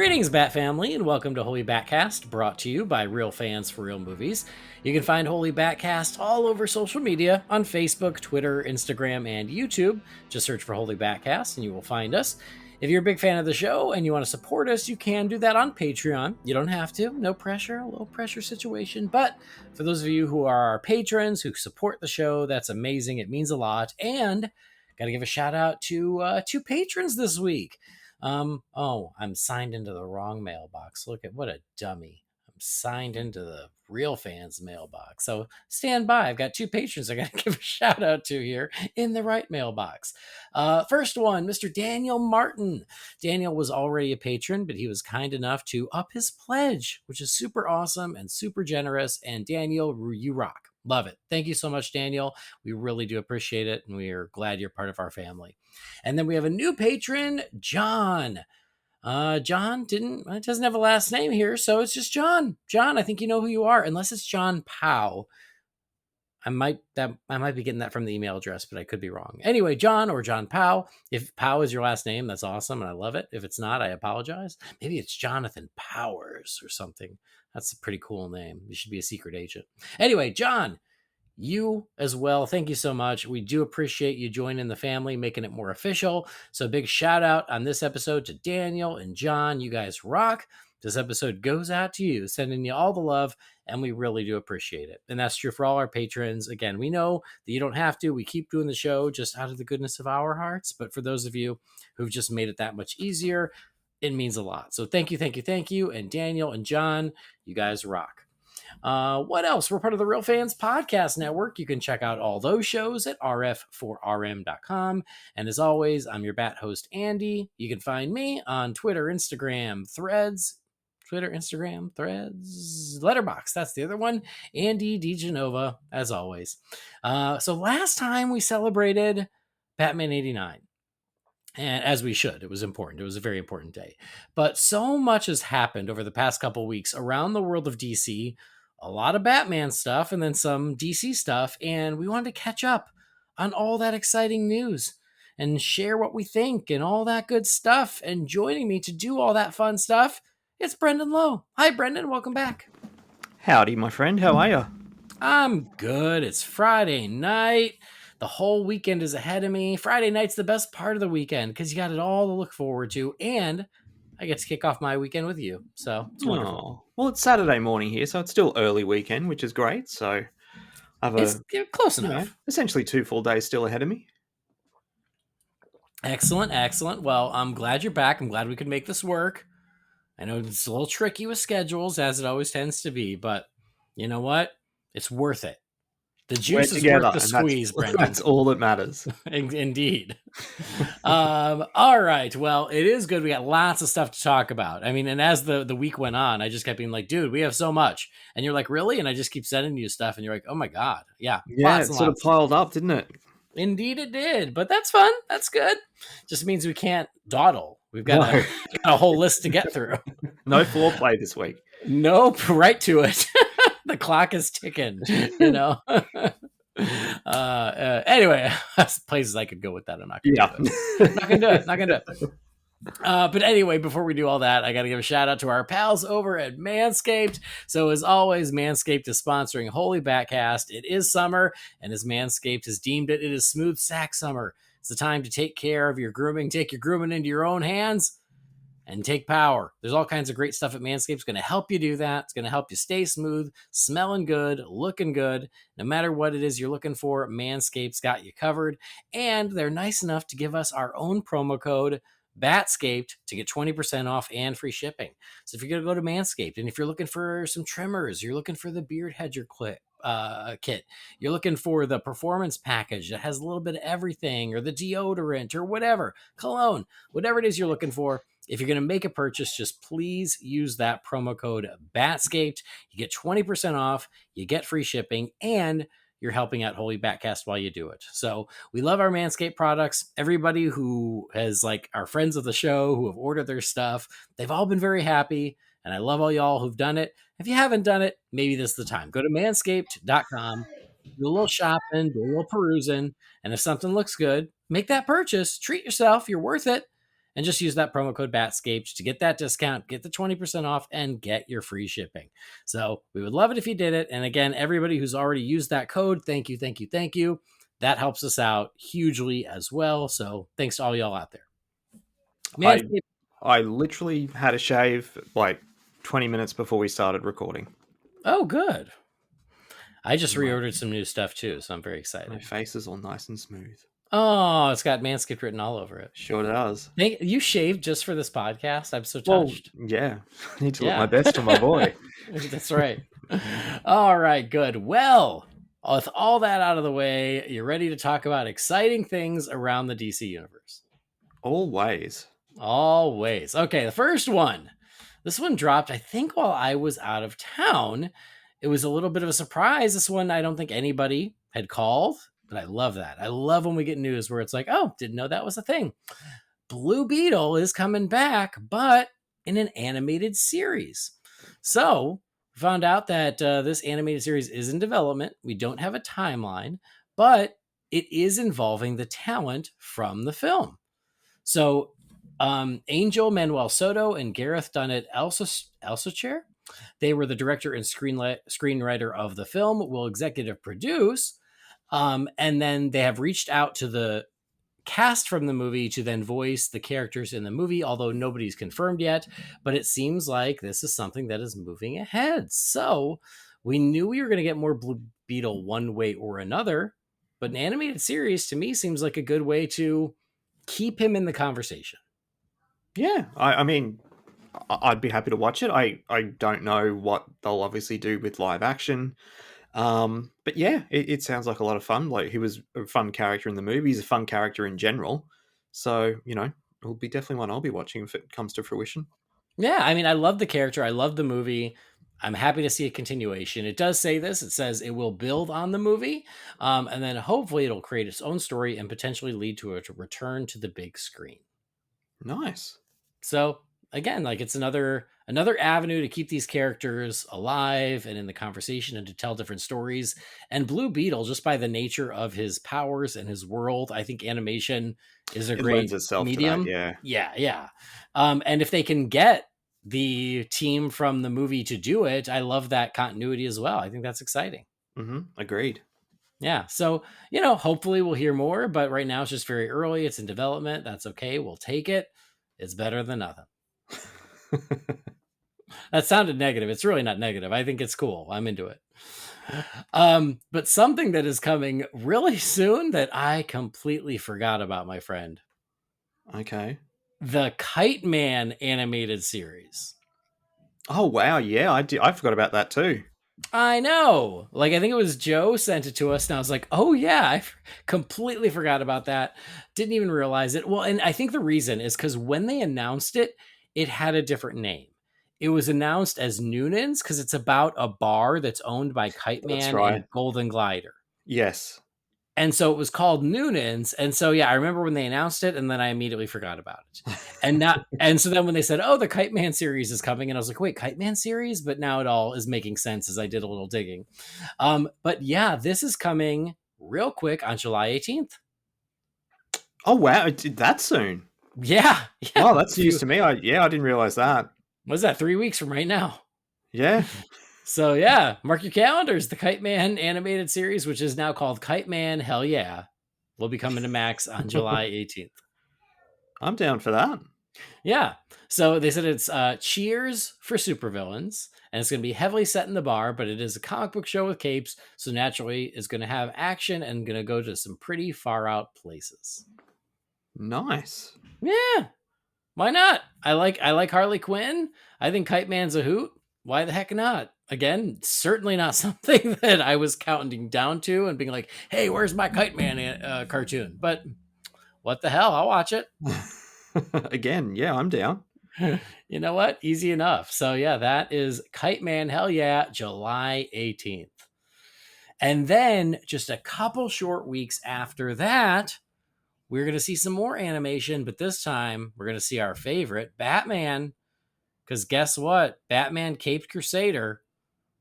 Greetings, Bat Family, and welcome to Holy BatCast, brought to you by real fans for real movies. You can find Holy BatCast all over social media on Facebook, Twitter, Instagram, and YouTube. Just search for Holy BatCast and you will find us. If you're a big fan of the show and you want to support us, you can do that on Patreon. You don't have to, no pressure, a low pressure situation. But for those of you who are our patrons who support the show, that's amazing. It means a lot. And got to give a shout out to two patrons this week. I'm signed into the wrong mailbox. Look at what a dummy. I'm signed into the real fans mailbox. So stand by. I've got two patrons I got to give a shout out to here in the right mailbox. First one, Mr. Daniel Martin. Daniel was already a patron, but he was kind enough to up his pledge, which is super awesome and super generous. And Daniel, you rock. Love it. Thank you so much, Daniel. We really do appreciate it, and we are glad you're part of our family. And then we have a new patron, John. John doesn't have a last name here, so it's just John. John, I think you know who you are, unless it's John Powell. I might be getting that from the email address, but I could be wrong. Anyway, John or John Powell. If Powell is your last name, that's awesome, and I love it. If it's not, I apologize. Maybe it's Jonathan Powers or something. That's a pretty cool name. You should be a secret agent. Anyway, John, you as well. Thank you so much. We do appreciate you joining the family, making it more official. So big shout out on this episode to Daniel and John. You guys rock. This episode goes out to you, sending you all the love, and we really do appreciate it. And that's true for all our patrons. Again, we know that you don't have to. We keep doing the show just out of the goodness of our hearts. But for those of you who've just made it that much easier, it means a lot. So thank you, thank you, thank you. And Daniel and John, you guys rock. What else? We're part of the Real Fans Podcast Network. You can check out all those shows at rf4rm.com. And as always, I'm your bat host, Andy. You can find me on Twitter, Instagram, Threads, Letterboxd. That's the other one. Andy DeGenova, as always. So last time we celebrated Batman 89. And as we should, it was important. It was a very important day. But so much has happened over the past couple of weeks around the world of DC. A lot of Batman stuff and then some DC stuff. And we wanted to catch up on all that exciting news and share what we think and all that good stuff. And joining me to do all that fun stuff, it's Brendan Lowe. Hi, Brendan. Welcome back. Howdy, my friend. How are you? I'm good. It's Friday night. The whole weekend is ahead of me. Friday night's the best part of the weekend because you got it all to look forward to, and I get to kick off my weekend with you. So it's wonderful. Well, it's Saturday morning here, so it's still early weekend, which is great. So it's close enough. Essentially 2 full days still ahead of me. Excellent, excellent. Well, I'm glad you're back. I'm glad we could make this work. I know it's a little tricky with schedules, as it always tends to be, but you know what? It's worth it. The juice is worth the squeeze, Brendan. That's all that matters. Indeed. All right. Well, it is good. We got lots of stuff to talk about. I mean, and as the week went on, I just kept being like, dude, we have so much. And you're like, really? And I just keep sending you stuff. And you're like, oh my God. Yeah. Yeah, it sort of piled up, didn't it? Indeed it did. But that's fun. That's good. Just means we can't dawdle. We've got a whole list to get through. No foreplay this week. Nope. Right to it. The clock is ticking, you know. Anyway, places I could go with that. I'm not gonna do it. Not gonna do it. But anyway, before we do all that, I got to give a shout out to our pals over at Manscaped. So as always, Manscaped is sponsoring Holy BatCast. It is summer, and as Manscaped has deemed it, it is smooth sack summer. It's the time to take care of your grooming. Take your grooming into your own hands and take power. There's all kinds of great stuff at Manscaped. It's going to help you do that. It's going to help you stay smooth, smelling good, looking good. No matter what it is you're looking for, Manscaped's got you covered. And they're nice enough to give us our own promo code, BATSCAPED, to get 20% off and free shipping. So if you're going to go to Manscaped, and if you're looking for some trimmers, you're looking for the beard hedger kit, you're looking for the performance package that has a little bit of everything, or the deodorant, or whatever, cologne, whatever it is you're looking for, if you're going to make a purchase, just please use that promo code BATSCAPED. You get 20% off, you get free shipping, and you're helping out Holy BatCast while you do it. So we love our Manscaped products. Everybody who has, like, our friends of the show who have ordered their stuff, they've all been very happy. And I love all y'all who've done it. If you haven't done it, maybe this is the time. Go to manscaped.com, do a little shopping, do a little perusing. And if something looks good, make that purchase. Treat yourself. You're worth it. and just use that promo code BATSCAPE to get that discount, get the 20% off, and get your free shipping. So we would love it if you did it. And again, everybody who's already used that code, thank you, thank you, thank you. That helps us out hugely as well. So thanks to all y'all out there. I literally had a shave like 20 minutes before we started recording. Oh, good. I just reordered some new stuff too, so I'm very excited. My face is all nice and smooth. Oh, it's got Manscaped written all over it. Sure does. You shaved just for this podcast? I'm so touched. Well, yeah. I need to look my best for my boy. That's right. All right, good. Well, with all that out of the way, you're ready to talk about exciting things around the DC universe. Always. Okay, the first one. This one dropped, I think, while I was out of town. It was a little bit of a surprise. This one, I don't think anybody had called, but I love that. I love when we get news where it's like, oh, didn't know that was a thing. Blue Beetle is coming back, but in an animated series. So we found out that this animated series is in development. We don't have a timeline, but it is involving the talent from the film. So Angel Manuel Soto and Gareth Dunnett Elsacher, they were the director and screenwriter of the film, will executive produce. And then they have reached out to the cast from the movie to then voice the characters in the movie, although nobody's confirmed yet. But it seems like this is something that is moving ahead. So we knew we were going to get more Blue Beetle one way or another. But an animated series, to me, seems like a good way to keep him in the conversation. Yeah, I mean, I'd be happy to watch it. I don't know what they'll obviously do with live action. But yeah, it sounds like a lot of fun. Like, he was a fun character in the movie. He's a fun character in general. So, it'll be definitely one I'll be watching if it comes to fruition. Yeah, I mean, I love the character. I love the movie. I'm happy to see a continuation. It does say this. It says it will build on the movie, and then hopefully it'll create its own story and potentially lead to a return to the big screen. Nice. So again, like, it's another avenue to keep these characters alive and in the conversation and to tell different stories. And Blue Beetle, just by the nature of his powers and his world, I think animation is a great medium. To that, yeah. And if they can get the team from the movie to do it, I love that continuity as well. I think that's exciting. Agreed. Yeah. So, hopefully we'll hear more, but right now it's just very early. It's in development. That's okay. We'll take it. It's better than nothing. That sounded negative. It's really not negative. I think it's cool. I'm into it. But something that is coming really soon that I completely forgot about, my friend. Okay. The Kite Man animated series. Oh, wow. Yeah, I forgot about that too. I know. Like, I think it was Joe sent it to us, and I was like, oh, yeah, I completely forgot about that. Didn't even realize it. Well, and I think the reason is because when they announced it, it had a different name. It was announced as Noonan's because it's about a bar that's owned by Kite Man and Golden Glider. Yes. And so it was called Noonan's. And so, yeah, I remember when they announced it, and then I immediately forgot about it. And so then when they said, oh, the Kite Man series is coming, and I was like, wait, Kite Man series? But now it all is making sense as I did a little digging. But yeah, this is coming real quick on July 18th. Oh, wow. It did that soon. Yeah. Oh, that's news to me. I didn't realize that. What's that? 3 weeks from right now. Yeah. So yeah, mark your calendars. The Kite Man animated series, which is now called Kite Man Hell Yeah, will be coming to Max on July 18th. I'm down for that. Yeah. So they said it's Cheers for supervillains, and it's going to be heavily set in the bar, but it is a comic book show with capes, so naturally it's going to have action and going to go to some pretty far out places. Nice. Yeah. Why not? I like Harley Quinn. I think Kite Man's a hoot. Why the heck not? Again, certainly not something that I was counting down to and being like, hey, where's my Kite Man cartoon? But what the hell? I'll watch it. Again, yeah, I'm down. You know what? Easy enough. So yeah, that is Kite Man Hell Yeah, July 18th. And then just a couple short weeks after that, we're going to see some more animation, but this time we're going to see our favorite, Batman. Because guess what? Batman Caped Crusader,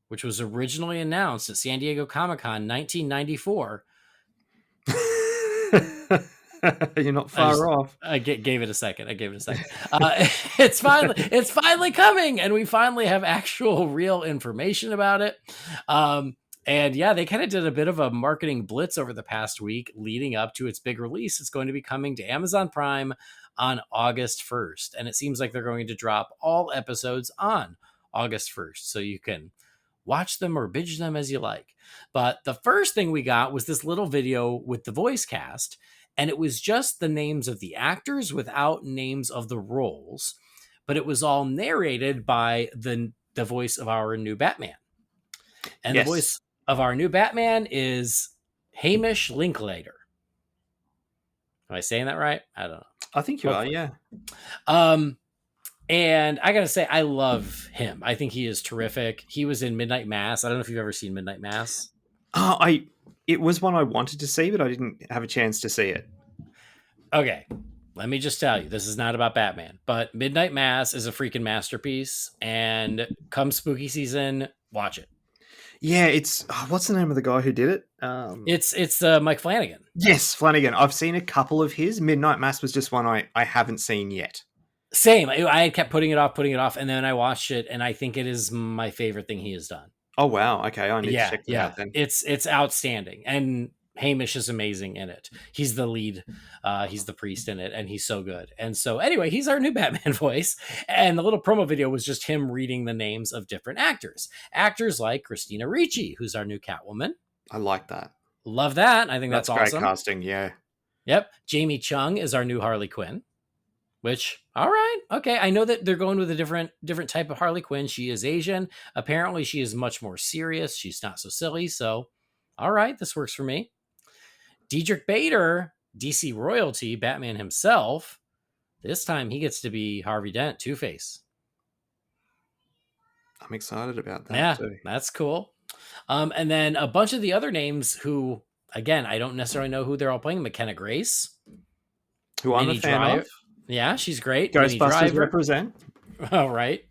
which was originally announced at San Diego Comic-Con 1994. You're not I just far off. gave it a second. I gave it a second. It's finally coming, and we finally have actual real information about it. And yeah, they kind of did a bit of a marketing blitz over the past week leading up to its big release. It's going to be coming to Amazon Prime on August 1st, and it seems like they're going to drop all episodes on August 1st, so you can watch them or binge them as you like. But the first thing we got was this little video with the voice cast, and it was just the names of the actors without names of the roles, but it was all narrated by the voice of our new Batman. And the Yes. voice of our new Batman is Hamish Linklater. Am I saying that right? I don't know. I think you Hopefully. are, yeah. And I gotta say, I love him. I think he is terrific. He was in Midnight Mass. I don't know if you've ever seen Midnight Mass. It was one I wanted to see, but I didn't have a chance to see it. Okay, let me just tell you, this is not about Batman, but Midnight Mass is a freaking masterpiece. And come spooky season, watch it. Yeah, it's what's the name of the guy who did it? It's Mike Flanagan. Yes, Flanagan. I've seen a couple of his. Midnight Mass was just one I haven't seen yet. Same. I kept putting it off, and then I watched it, and I think it is my favorite thing he has done. Oh wow! Okay, I need to check that out then. It's outstanding, and Hamish is amazing in it. He's the lead. He's the priest in it, and he's so good. And so anyway, he's our new Batman voice. And the little promo video was just him reading the names of different actors. Actors like Christina Ricci, who's our new Catwoman. I like that. Love that. I think that's awesome. Great casting, yeah. Yep. Jamie Chung is our new Harley Quinn. Which, all right, okay. I know that they're going with a different type of Harley Quinn. She is Asian. Apparently, she is much more serious. She's not so silly. So, all right, this works for me. Diedrich Bader, DC royalty, Batman himself. This time, he gets to be Harvey Dent, Two-Face. I'm excited about that. Yeah, too. That's cool. And then a bunch of the other names who, again, I don't necessarily know who they're all playing. McKenna Grace, who I'm a fan of. Yeah, she's great. Ghostbusters represent. All right.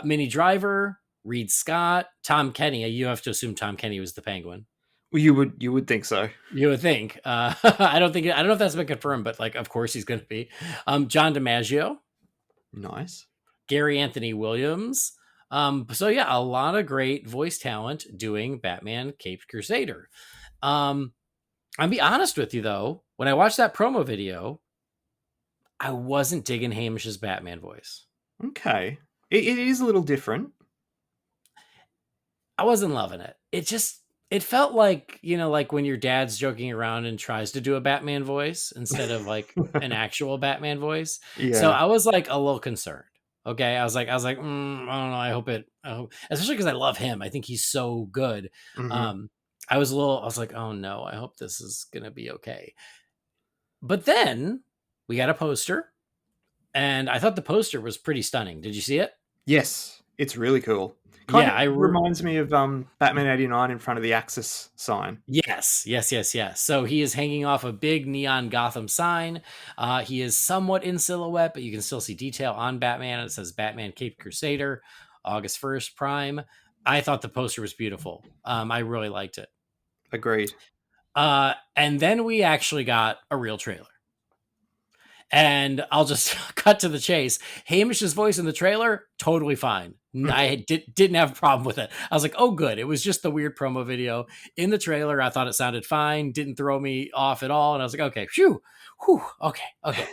Minnie Driver, Reed Scott, Tom Kenny. You have to assume Tom Kenny was the Penguin. Well, you would think so. You would think. I don't know if that's been confirmed, but like, of course he's going to be. John DiMaggio. Nice. Gary Anthony Williams. So yeah, a lot of great voice talent doing Batman Caped Crusader. I'll be honest with you though, when I watched that promo video, I wasn't digging Hamish's Batman voice. Okay. It is a little different. I wasn't loving it. It felt like, like when your dad's joking around and tries to do a Batman voice instead of like an actual Batman voice. Yeah. So I was like a little concerned. Okay. I was like, I don't know. I hope, especially because I love him. I think he's so good. Mm-hmm. I was like, oh no, I hope this is going to be okay. But then we got a poster, and I thought the poster was pretty stunning. Did you see it? Yes, it's really cool. It reminds me of Batman 89 in front of the Axis sign. Yes. So he is hanging off a big neon Gotham sign. He is somewhat in silhouette, but you can still see detail on Batman. It says Batman Caped Crusader, August 1st, Prime. I thought the poster was beautiful. I really liked it. Agreed. And then we actually got a real trailer. And I'll just cut to the chase. Hamish's voice in the trailer, totally fine. I didn't have a problem with it. I was like, oh, good. It was just the weird promo video. In the trailer, I thought it sounded fine. Didn't throw me off at all. And I was like, okay, okay.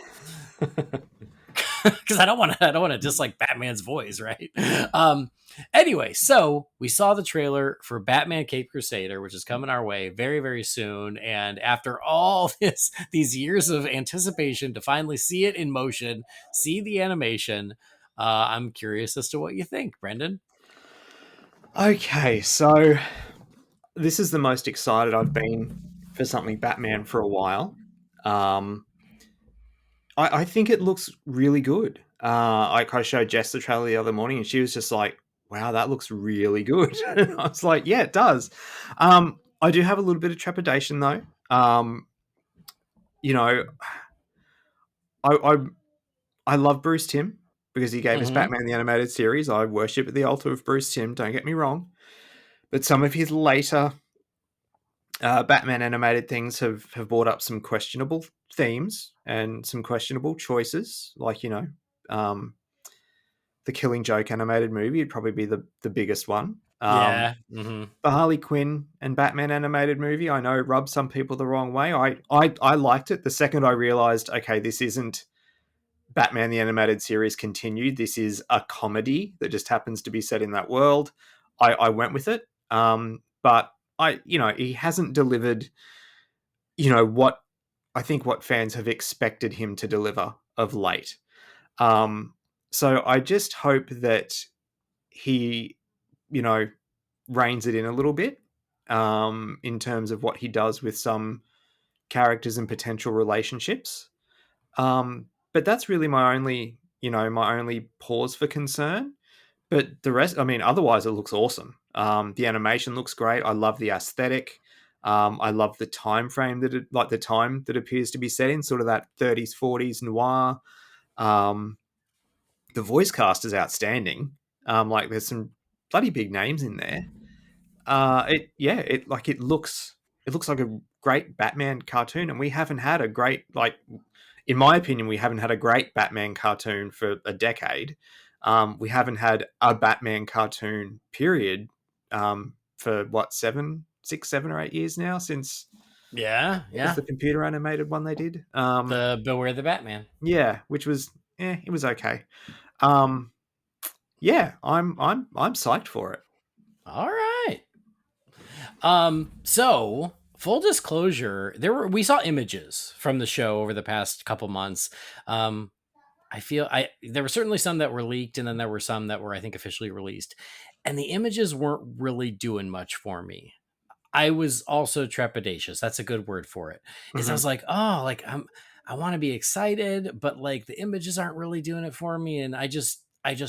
Because I don't want to dislike Batman's voice, right? Anyway, so we saw the trailer for Batman Caped Crusader, which is coming our way very, very soon. And after all these years of anticipation to finally see it in motion, see the animation, I'm curious as to what you think, Brendan. Okay, so this is the most excited I've been for something Batman for a while. I think it looks really good. I showed Jess the trailer the other morning, and she was just like, wow, that looks really good. And I was like, yeah, it does. I do have a little bit of trepidation, though. I love Bruce Timm because he gave us Batman the Animated Series. I worship at the altar of Bruce Timm, don't get me wrong. But some of his later Batman animated things have brought up some questionable themes and some questionable choices, like um, the Killing Joke animated movie would probably be the biggest one. Yeah. Hmm. The Harley Quinn and Batman animated movie, I know, rubbed some people the wrong way. I liked it the second I realized, okay, this isn't Batman the Animated Series continued. This is a comedy that just happens to be set in that world. I went with it. But he hasn't delivered, what I think what fans have expected him to deliver of late. Um, so I just hope that he, you know, reins it in a little bit in terms of what he does with some characters and potential relationships. But that's really my only pause for concern. But the rest, I mean, otherwise it looks awesome. The animation looks great. I love the aesthetic. I love the time frame like the time that appears to be set in, sort of that 30s, 40s noir. Um, the voice cast is outstanding. Like there's some bloody big names in there. It looks like a great Batman cartoon, and we haven't had a great, like, in my opinion, we haven't had a great Batman cartoon for a decade. We haven't had a Batman cartoon period for what 7, 6, 7 or 8 years now since Yeah. what was Yeah. the computer animated one they did? The Beware the Batman. Yeah, which was it was okay. Um, yeah, I'm psyched for it. All right. So full disclosure, we saw images from the show over the past couple months. Um, I feel there were certainly some that were leaked, and then there were some that were, I think, officially released. And the images weren't really doing much for me. I was also trepidatious. That's a good word for it. Is I Hmm. was like, oh, like I want to be excited, but like the images aren't really doing it for me. And I just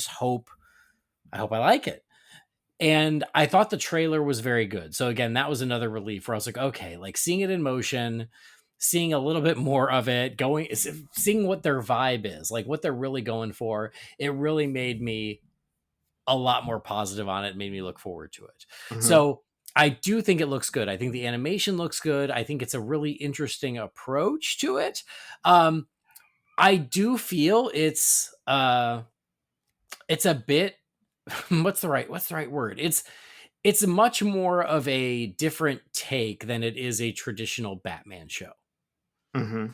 hope I like it. And I thought the trailer was very good. So again, that was another relief where I was like, okay, like seeing it in motion, seeing a little bit more of it, seeing what their vibe is, like what they're really going for. It really made me a lot more positive on it, made me look forward to it. Hmm. So I do think it looks good. I think the animation looks good. I think it's a really interesting approach to it. Um, I do feel it's a bit what's the right word? It's much more of a different take than it is a traditional Batman show. Hmm.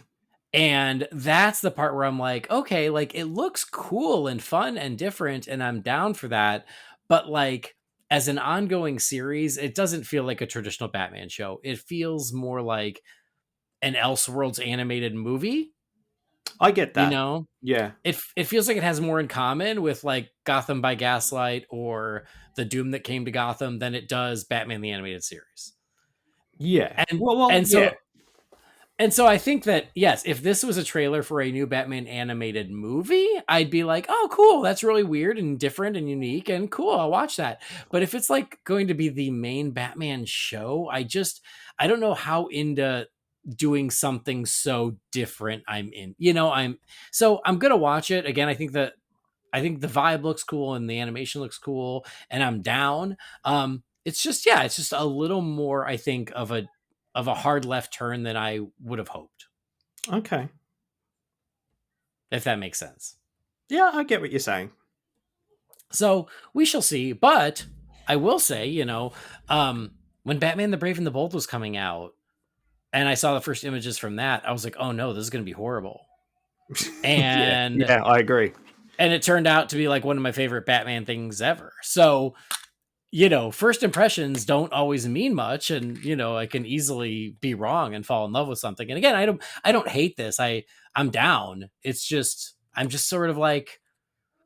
And that's the part where I'm like, okay, like it looks cool and fun and different, and I'm down for that. But like as an ongoing series, it doesn't feel like a traditional Batman show. It feels more like an Elseworlds animated movie, I get you that. know? Yeah. It feels like it has more in common with like Gotham by Gaslight or The Doom That Came to Gotham than it does Batman the Animated Series. Yeah. And Well, and yeah. so And so I think that, yes, if this was a trailer for a new Batman animated movie, I'd be like, oh, cool. That's really weird and different and unique and cool. I'll watch that. But if it's like going to be the main Batman show, I don't know how into doing something so different I'm in. I'm going to watch it. Again, I think the vibe looks cool and the animation looks cool and I'm down. It's just a little more, I think, of a hard left turn than I would have hoped, Okay. if that makes sense. Yeah, I get what you're saying. So we shall see. But I will say, when Batman the Brave and the Bold was coming out and I saw the first images from that, I was like, oh no, this is gonna be horrible. Yeah. And Yeah, I agree. and it turned out to be like one of my favorite Batman things ever. So first impressions don't always mean much, and I can easily be wrong and fall in love with something. And again, I don't hate this. I'm down. It's just I'm just sort of like,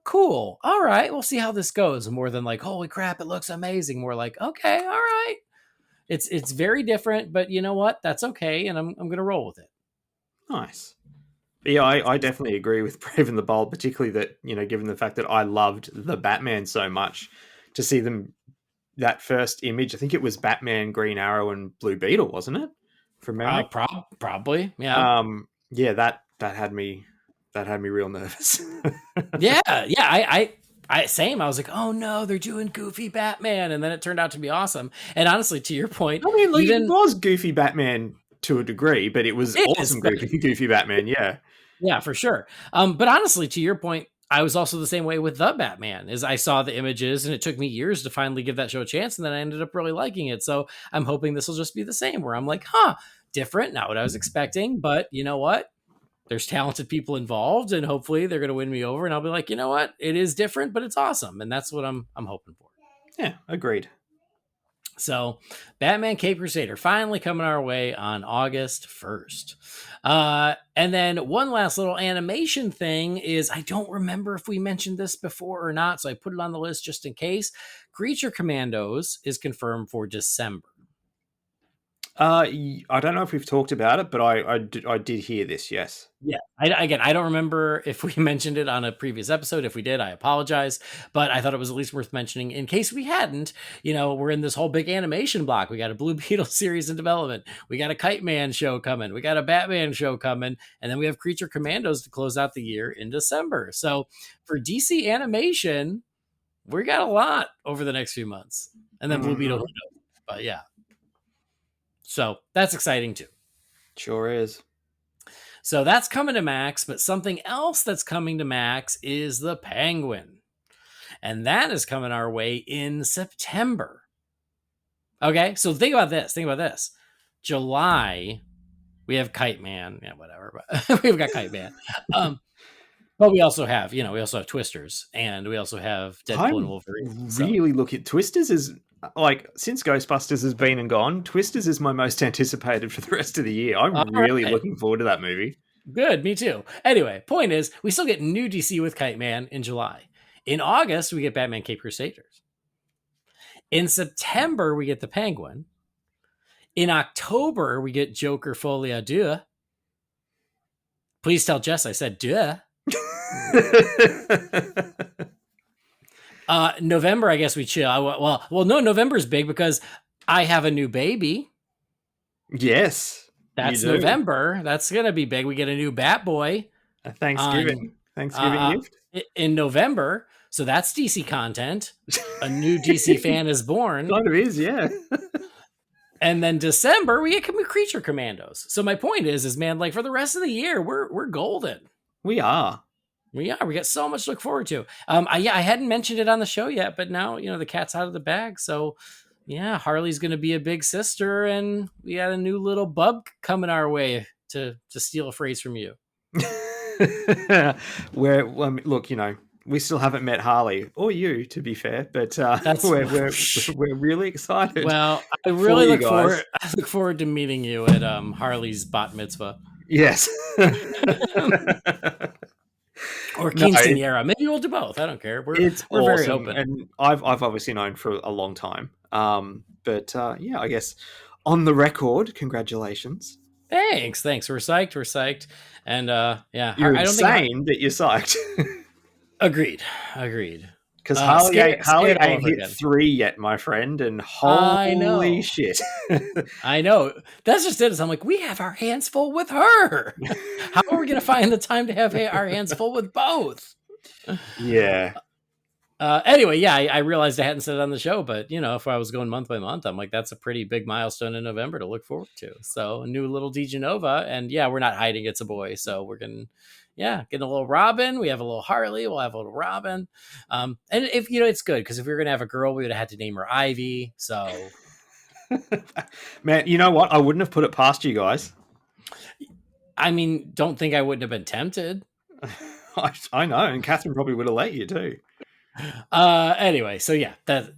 cool. All right, we'll see how this goes. More than like, holy crap, it looks amazing. More like, okay, all right. It's very different, but you know what? That's okay, and I'm gonna roll with it. Nice. Yeah, I definitely agree with Brave and the Bold, particularly that, given the fact that I loved the Batman so much, to see them that first image, I think it was Batman, Green Arrow, and Blue Beetle, wasn't it? From memory. Probably, yeah. Yeah, that had me real nervous. Yeah, yeah. I was like, oh no, they're doing Goofy Batman, and then it turned out to be awesome. And honestly, to your point, I mean, like, it even was Goofy Batman to a degree, but it was it is awesome Goofy Batman, yeah. yeah, for sure. But honestly, to your point, I was also the same way with the Batman. Is I saw the images, and it took me years to finally give that show a chance, and then I ended up really liking it. So I'm hoping this will just be the same, where I'm like, huh, different, not what I was expecting, but you know what? There's talented people involved, and hopefully they're going to win me over, and I'll be like, you know what? It is different, but it's awesome, and that's what I'm hoping for. Yeah, agreed. So, Batman Cape Crusader finally coming our way on August 1st. And then one last little animation thing is I don't remember if we mentioned this before or not, so I put it on the list just in case. Creature Commandos is confirmed for December. I don't know if we've talked about it, but I did hear this, yes. Yeah. I don't remember if we mentioned it on a previous episode. If we did, I apologize. But I thought it was at least worth mentioning in case we hadn't. You know, we're in this whole big animation block. We got a Blue Beetle series in development. We got a Kite Man show coming. We got a Batman show coming. And then we have Creature Commandos to close out the year in December. So for DC animation, we got a lot over the next few months. And then Blue Beetle. But yeah. So that's exciting too. Sure is. So that's coming to Max, but something else that's coming to Max is the Penguin. And that is coming our way in September. Okay, so think about this. July, we have Kite Man. Yeah, whatever. But we've got Kite Man. But we also have, we also have Twisters, and we also have Deadpool and Wolverine. Really look at Twisters is like, since Ghostbusters has been and gone, Twisters is my most anticipated for the rest of the year. I'm really looking forward to that movie. Good, me too. Anyway, point is, we still get new DC with Kite Man in July. In August, we get Batman Cape Crusaders. In September, we get the Penguin. In October, we get Joker Folie à Deux. Please tell Jess I said duh. November, I guess we chill. Well, no, November's big because I have a new baby. Yes. That's November. That's going to be big. We get a new Batboy. A Thanksgiving gift. In November. So that's DC content. A new DC fan is born. Kind of is, yeah. And then December, we get Creature Commandos. So my point is, man, like for the rest of the year, we're golden. We are. We got so much to look forward to. I hadn't mentioned it on the show yet, but now, the cat's out of the bag. So yeah, Harley's going to be a big sister, and we got a new little bub coming our way, to steal a phrase from you. Look, we still haven't met Harley or you, to be fair, but we're really excited. Well, I really look forward to meeting you at Harley's bat mitzvah. Yes. Or quinceañera. Maybe we'll do both. I don't care. We're awesome. Very open. And I've obviously known for a long time. But I guess on the record, congratulations. Thanks. We're psyched. And you're insane that you're psyched. Agreed. Because Harley ain't hit 3 yet, my friend, and holy shit. I know. That's just it. I'm like, we have our hands full with her. How are we going to find the time to have our hands full with both? Yeah. Anyway, I realized I hadn't said it on the show, but, if I was going month by month, I'm like, that's a pretty big milestone in November to look forward to. So a new little DeGenova, and we're not hiding it's a boy. So we're getting a little Robin. We have a little Harley. We'll have a little Robin. And if, it's good, because if we were going to have a girl, we would have had to name her Ivy. So. Man, you know what? I wouldn't have put it past you guys. I mean, don't think I wouldn't have been tempted. I know. And Catherine probably would have let you too. Anyway, so that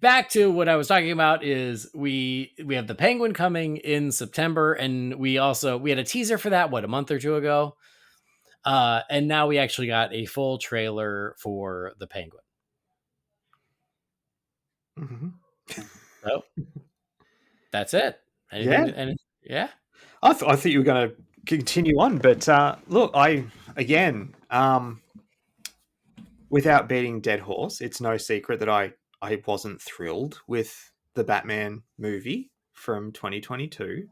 back to what I was talking about is we have the Penguin coming in September, and we had a teaser for that a month or two ago, and now we actually got a full trailer for the Penguin. Mm-hmm. So that's it. I thought you were going to continue on, but look, without beating dead horse, it's no secret that I wasn't thrilled with the Batman movie from 2022.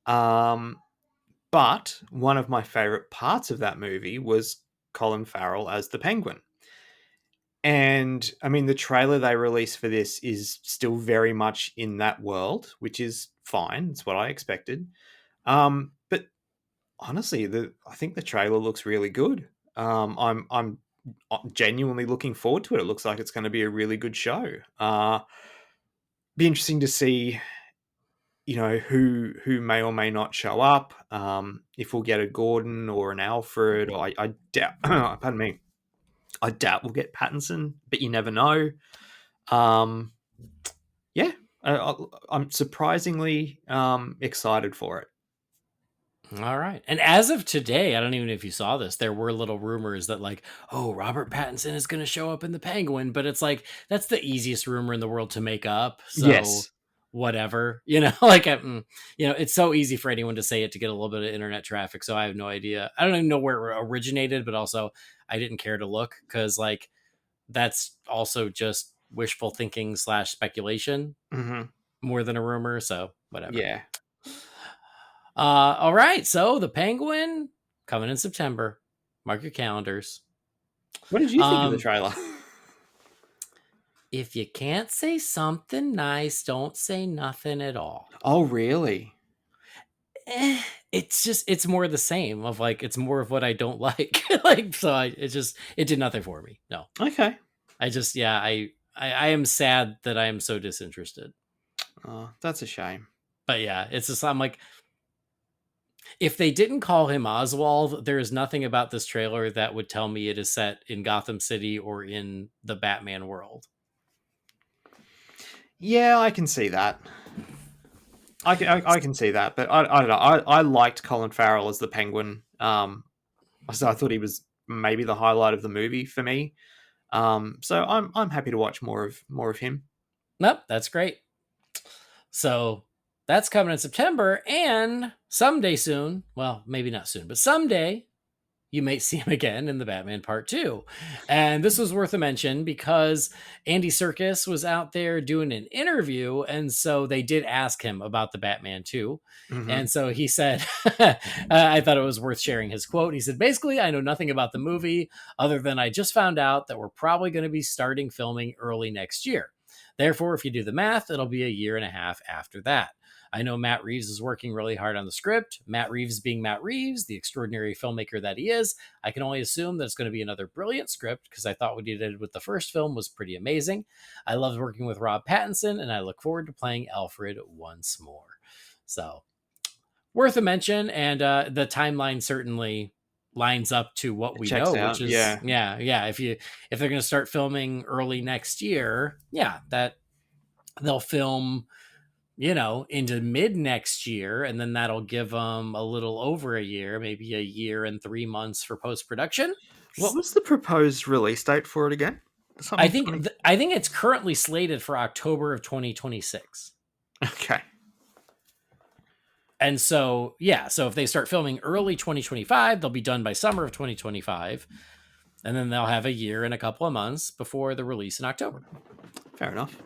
But one of my favorite parts of that movie was Colin Farrell as the Penguin. And I mean, the trailer they released for this is still very much in that world, which is fine. It's what I expected. But honestly, I think the trailer looks really good. I'm genuinely looking forward to it. It looks like it's going to be a really good show. Be interesting to see, who may or may not show up. If we'll get a Gordon or an Alfred, or I doubt. Pardon me. I doubt we'll get Pattinson, but you never know. Um, yeah, I'm surprisingly excited for it. All right. And as of today, I don't even know if you saw this, there were little rumors that like, oh, Robert Pattinson is going to show up in the Penguin, but it's like that's the easiest rumor in the world to make up. So Yes. whatever, like it's so easy for anyone to say it to get a little bit of internet traffic. So I have no idea. I don't even know where it originated, but also I didn't care to look because like that's also just wishful thinking / speculation Mm-hmm. more than a rumor. So whatever. Yeah. All right. So the Penguin coming in September. Mark your calendars. What did you think of the Um, trailer? if you can't say something nice, don't say nothing at all. Oh, really? It's more the same of like it's more of what I don't like. Like so it did nothing for me. No. Okay. I am sad that I am so disinterested. Oh, that's a shame. But yeah, it's just I'm like if they didn't call him Oswald, there is nothing about this trailer that would tell me it is set in Gotham City or in the Batman world. Yeah, I can see that. I can see that, but I don't know. I liked Colin Farrell as the Penguin. So I thought he was maybe the highlight of the movie for me. So I'm happy to watch more of him. Nope, that's great. So that's coming in September, and someday soon, well, maybe not soon, but someday you might see him again in the Batman Part 2. And this was worth a mention because Andy Serkis was out there doing an interview. And so they did ask him about the Batman 2. Mm-hmm. And so he said, I thought it was worth sharing his quote. He said, basically, I know nothing about the movie other than I just found out that we're probably going to be starting filming early next year. Therefore, if you do the math, it'll be a year and a half after that. I know Matt Reeves is working really hard on the script. Matt Reeves being Matt Reeves, the extraordinary filmmaker that he is, I can only assume that it's going to be another brilliant script because I thought what he did with the first film was pretty amazing. I loved working with Rob Pattinson, and I look forward to playing Alfred once more. So, worth a mention, and the timeline certainly lines up to what we know, out, which is yeah. If they're going to start filming early next year, that they'll film into mid next year, and then that'll give them a little over a year, maybe a year and 3 months for post-production. What was the proposed release date for it again? I think it's currently slated for October of 2026. Okay. And so, so if they start filming early 2025, they'll be done by summer of 2025. And then they'll have a year and a couple of months before the release in October. Fair enough.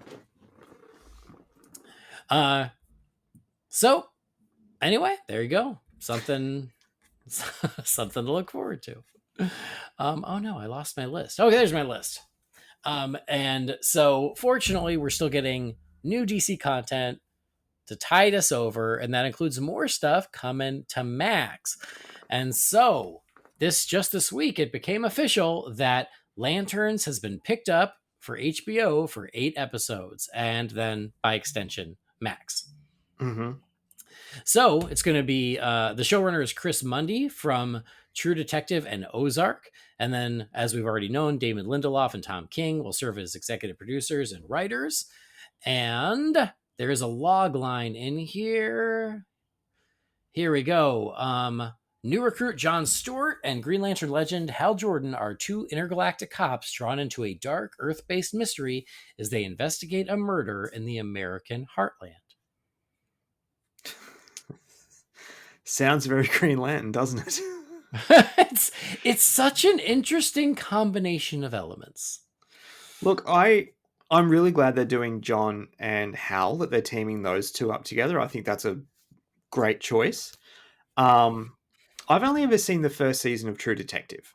So anyway, there you go. Something to look forward to. Oh no, I lost my list. Okay, there's my list. And so fortunately, we're still getting new DC content to tide us over, and that includes more stuff coming to Max. And so this week, it became official that Lanterns has been picked up for HBO for 8 episodes, and then by extension, Max. Mm-hmm. So it's going to be the showrunner is Chris Mundy from True Detective and Ozark. And then, as we've already known, Damon Lindelof and Tom King will serve as executive producers and writers. And there is a log line in here. Here we go. New recruit Jon Stewart and Green Lantern legend Hal Jordan are 2 intergalactic cops drawn into a dark Earth-based mystery as they investigate a murder in the American heartland. Sounds very Green Lantern, doesn't it? It's such an interesting combination of elements. Look, I'm really glad they're doing John and Hal, that they're teaming those 2 up together. I think that's a great choice. I've only ever seen the first season of True Detective,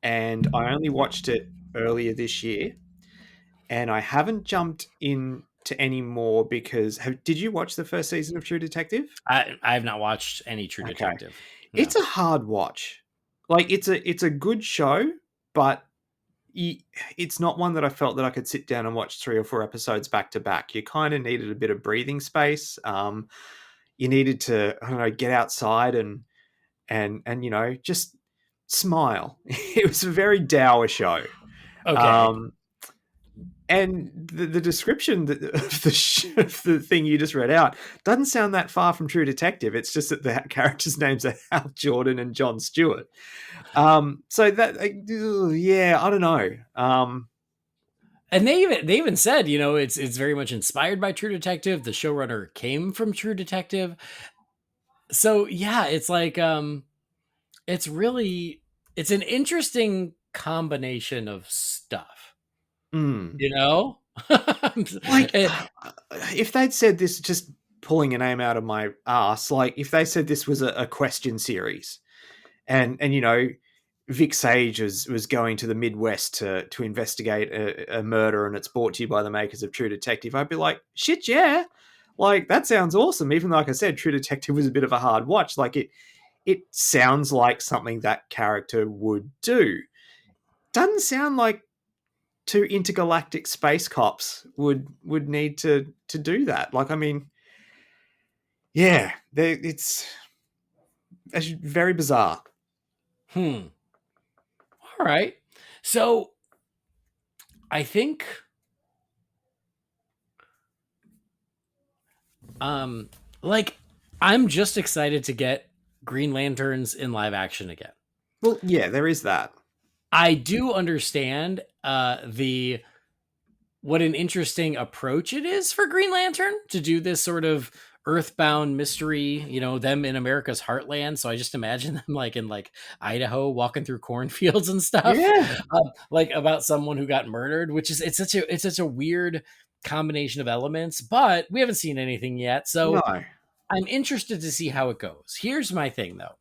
and I only watched it earlier this year, and I haven't jumped in to any more because did you watch the first season of True Detective? I have not watched any True Okay. Detective. It's No. a hard watch. Like it's a good show, but it's not one that I felt that I could sit down and watch 3 or 4 episodes back to back. You kind of needed a bit of breathing space. You needed to, I don't know, get outside and just smile. It was a very dour show. Okay. Um, and the description of the thing you just read out doesn't sound that far from True Detective. It's just that the characters' names are Hal Jordan and John Stewart. So that, yeah, I don't know. And they even said, it's very much inspired by True Detective. The showrunner came from True Detective. So yeah, it's like it's really it's an interesting combination of stuff, Mm. you know? Like, It- if they'd said this, just pulling a name out of my ass, like if they said this was a question series, and Vic Sage was going to the Midwest to investigate a murder, and it's brought to you by the makers of True Detective, I'd be like, shit, yeah, like that sounds awesome. Even though, like I said, True Detective was a bit of a hard watch. Like it sounds like something that character would do. Doesn't sound like two intergalactic space cops would need to do that. Like, I mean, yeah, it's very bizarre. hmm. All right. So I think um like I'm just excited to get Green Lanterns in live action again. Well, yeah, there is that. I do understand the what an interesting approach it is for Green Lantern to do this sort of earthbound mystery, them in America's heartland. So I just imagine them like in like Idaho walking through cornfields and stuff, Yeah, like about someone who got murdered, which is it's such a weird combination of elements, but we haven't seen anything yet. So no, I'm interested to see how it goes. Here's my thing though.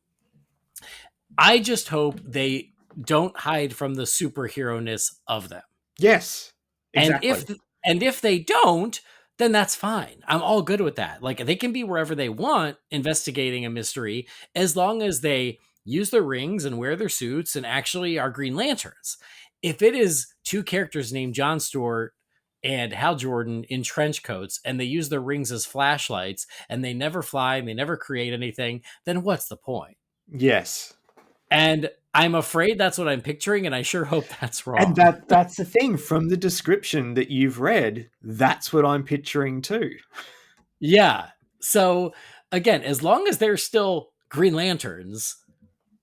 I just hope they don't hide from the superhero-ness of them. yes, And exactly. if they don't, then that's fine. I'm all good with that. Like they can be wherever they want investigating a mystery as long as they use their rings and wear their suits and actually are Green Lanterns. If it is two characters named John Stewart and Hal Jordan in trench coats and they use their rings as flashlights and they never fly and they never create anything, then what's the point? Yes, And I'm afraid that's what I'm picturing, and I sure hope that's and wrong. that's the thing from the description that you've read. That's what I'm picturing too. Yeah. So again, as long as they're still Green Lanterns,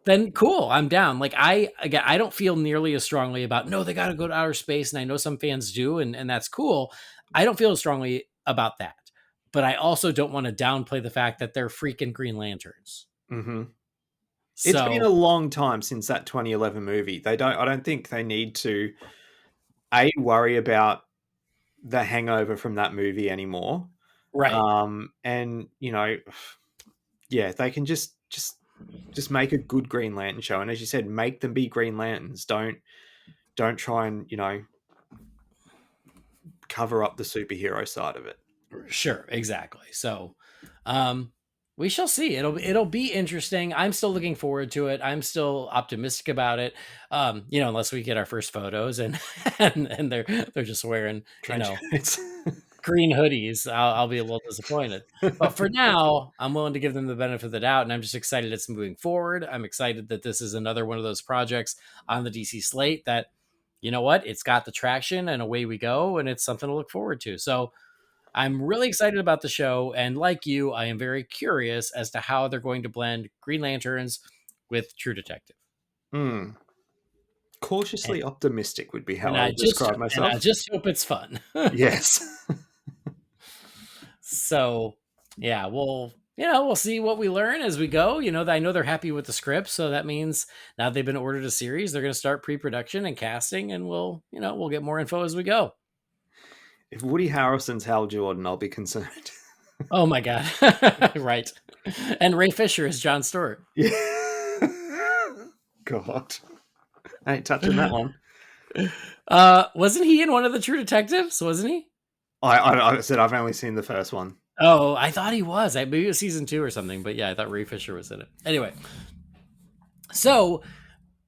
then cool, I'm down. Like I don't feel nearly as strongly about no, they got to go to outer space, and I know some fans do, and that's cool. I don't feel as strongly about that, but I also don't want to downplay the fact that they're freaking Green Lanterns. Mm-hmm. It's been a So long time since that 2011 movie. I don't think they need to worry about the hangover from that movie anymore. right, And yeah, they can just make a good Green Lantern show, and as you said, make them be Green Lanterns. Don't try and cover up the superhero side of it. sure, exactly. So, um, we shall see. It'll be interesting. I'm still looking forward to it. I'm still optimistic about it. Unless we get our first photos and and they're just wearing Trench coats. green hoodies, I'll be a little disappointed. But for now, I'm willing to give them the benefit of the doubt, and I'm just excited it's moving forward. I'm excited that this is another one of those projects on the DC slate that, you know what, it's got the traction, and away we go, and it's something to look forward to. So I'm really excited about the show, and like you, I am very curious as to how they're going to blend Green Lanterns with True Detective. Hmm. And, Cautiously optimistic would be how and I I would just describe and I myself. just hope it's fun. Yes. So yeah, we'll see what we learn as we go. I know they're happy with the script, so that means now they've been ordered a series, they're going to start pre-production and casting, and we'll get more info as we go. If Woody Harrelson's Hal Jordan, I'll be concerned. Oh my god. Right. And Ray Fisher is John Stewart. Yeah. God. I ain't touching that one. Wasn't he in one of the True Detectives? Wasn't he? I said I've only seen the first one. Oh, I thought he was. Maybe it was season 2 or something. But yeah, I thought Ray Fisher was in it. Anyway, so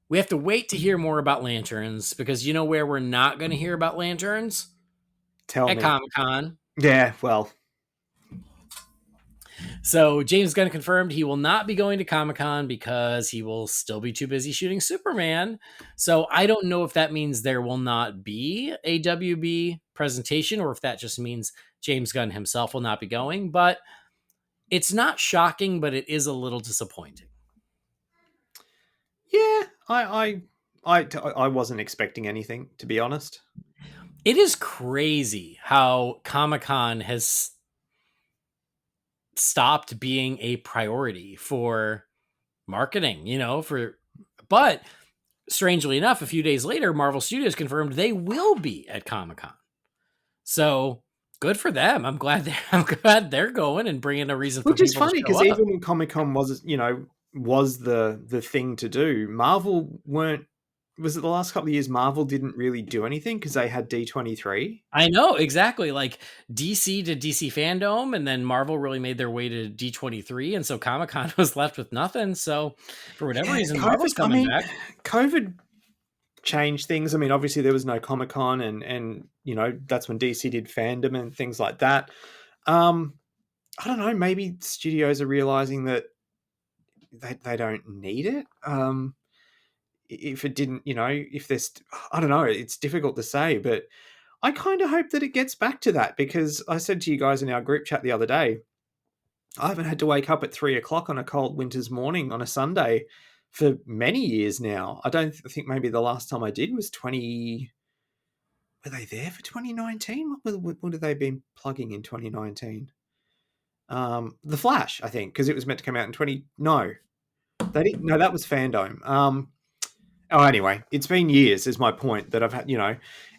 we have to wait to hear more about lanterns because you know where we're not going to hear about lanterns? Tell At me. Comic-Con. Yeah, well, So James Gunn confirmed he will not be going to Comic-Con because he will still be too busy shooting Superman. So I don't know if that means there will not be a WB presentation or if that just means James Gunn himself will not be going, but it's not shocking, but it is a little disappointing. yeah, I wasn't expecting anything, to be honest. It is crazy how Comic-Con has stopped being a priority for marketing, but strangely enough, a few days later, Marvel Studios confirmed they will be at Comic-Con. So good for them. I'm glad they're going and bringing a reason for Which is people to funny show because up. even when Comic Con was the thing to do, Marvel weren't. Was it the last couple of years? Marvel didn't really do anything because they had D23. I know exactly. Like DC did DC Fandom, and then Marvel really made their way to D23, and so Comic Con was left with nothing. So for whatever Yeah, reason, COVID. Marvel's coming back. COVID changed things. I mean, obviously there was no Comic Con, and that's when DC did fandom and things like that. Um, I don't know. Maybe studios are realizing that they don't need it. If it didn't, if there's, I don't know. It's difficult to say, but I kind of hope that it gets back to that because I said to you guys in our group chat the other day, I haven't had to wake up at 3 o'clock on a cold winter's morning on a Sunday for many years now. I don't think maybe the last time I did was 20. Were they there for 2019? What have they been plugging in 2019? The Flash, I think, because it was meant to come out in 20. No, they didn't. No, that was Fandom. Oh, anyway, it's been years, is my point, that I've had,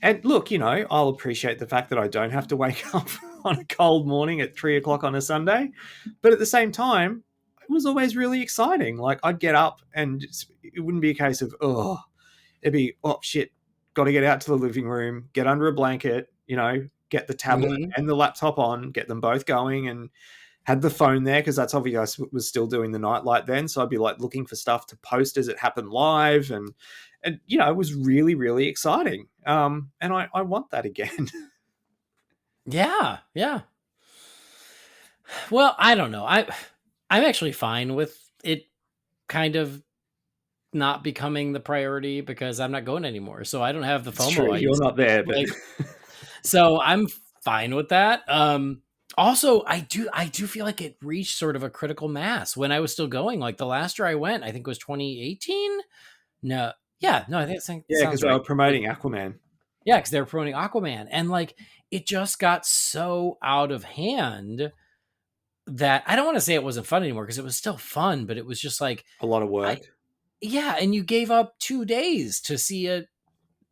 and look, I'll appreciate the fact that I don't have to wake up on a cold morning at 3 o'clock on a Sunday. But at the same time, it was always really exciting. Like, I'd get up and it wouldn't be a case of, it'd be, oh, shit, got to get out to the living room, get under a blanket, get the tablet Mhm. and the laptop on, get them both going, and had the phone there because that's obviously I was still doing the nightlight then. So I'd be like looking for stuff to post as it happened live, and it was really really exciting. And I want that again. Yeah, yeah. Well, I don't know. I'm actually fine with it kind of not becoming the priority because I'm not going anymore. So I don't have the It's true, FOMO I you're used not to. there, but Like, so I'm fine with that. Also, I do feel like it reached sort of a critical mass when I was still going. Like the last year I went, I think was 2018. No, yeah, no, I think it yeah, sounds because they right. were promoting Aquaman. Yeah, because they were promoting Aquaman, and like it just got so out of hand that I don't want to say it wasn't fun anymore because it was still fun, but it was just like A lot of I work. yeah, and you gave up 2 days to see a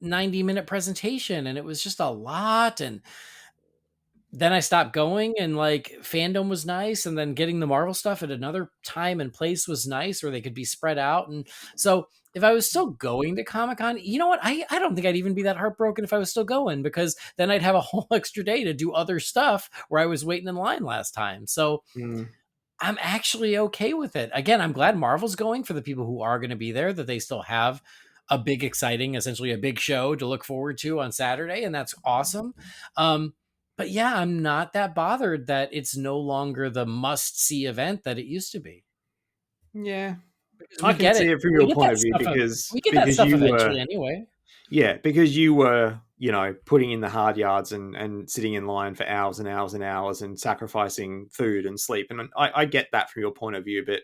90-minute presentation, and it was just a lot. And then I stopped going, and like fandom was nice, and then getting the Marvel stuff at another time and place was nice where they could be spread out. And so if I was still going to Comic Con, you know what? I don't think I'd even be that heartbroken if I was still going because then I'd have a whole extra day to do other stuff where I was waiting in line last time. So Mm. I'm actually okay with it. Again, I'm glad Marvel's going for the people who are going to be there, that they still have a big, exciting, essentially a big show to look forward to on Saturday, and that's awesome. But yeah, I'm not that bothered that it's no longer the must-see event that it used to be Yeah, because I we can get see it. it from We your get point that of view stuff. because We get that because stuff you eventually were. anyway. Yeah, because you were, putting in the hard yards and sitting in line for hours and hours and hours and sacrificing food and sleep. And I get that from your point of view, but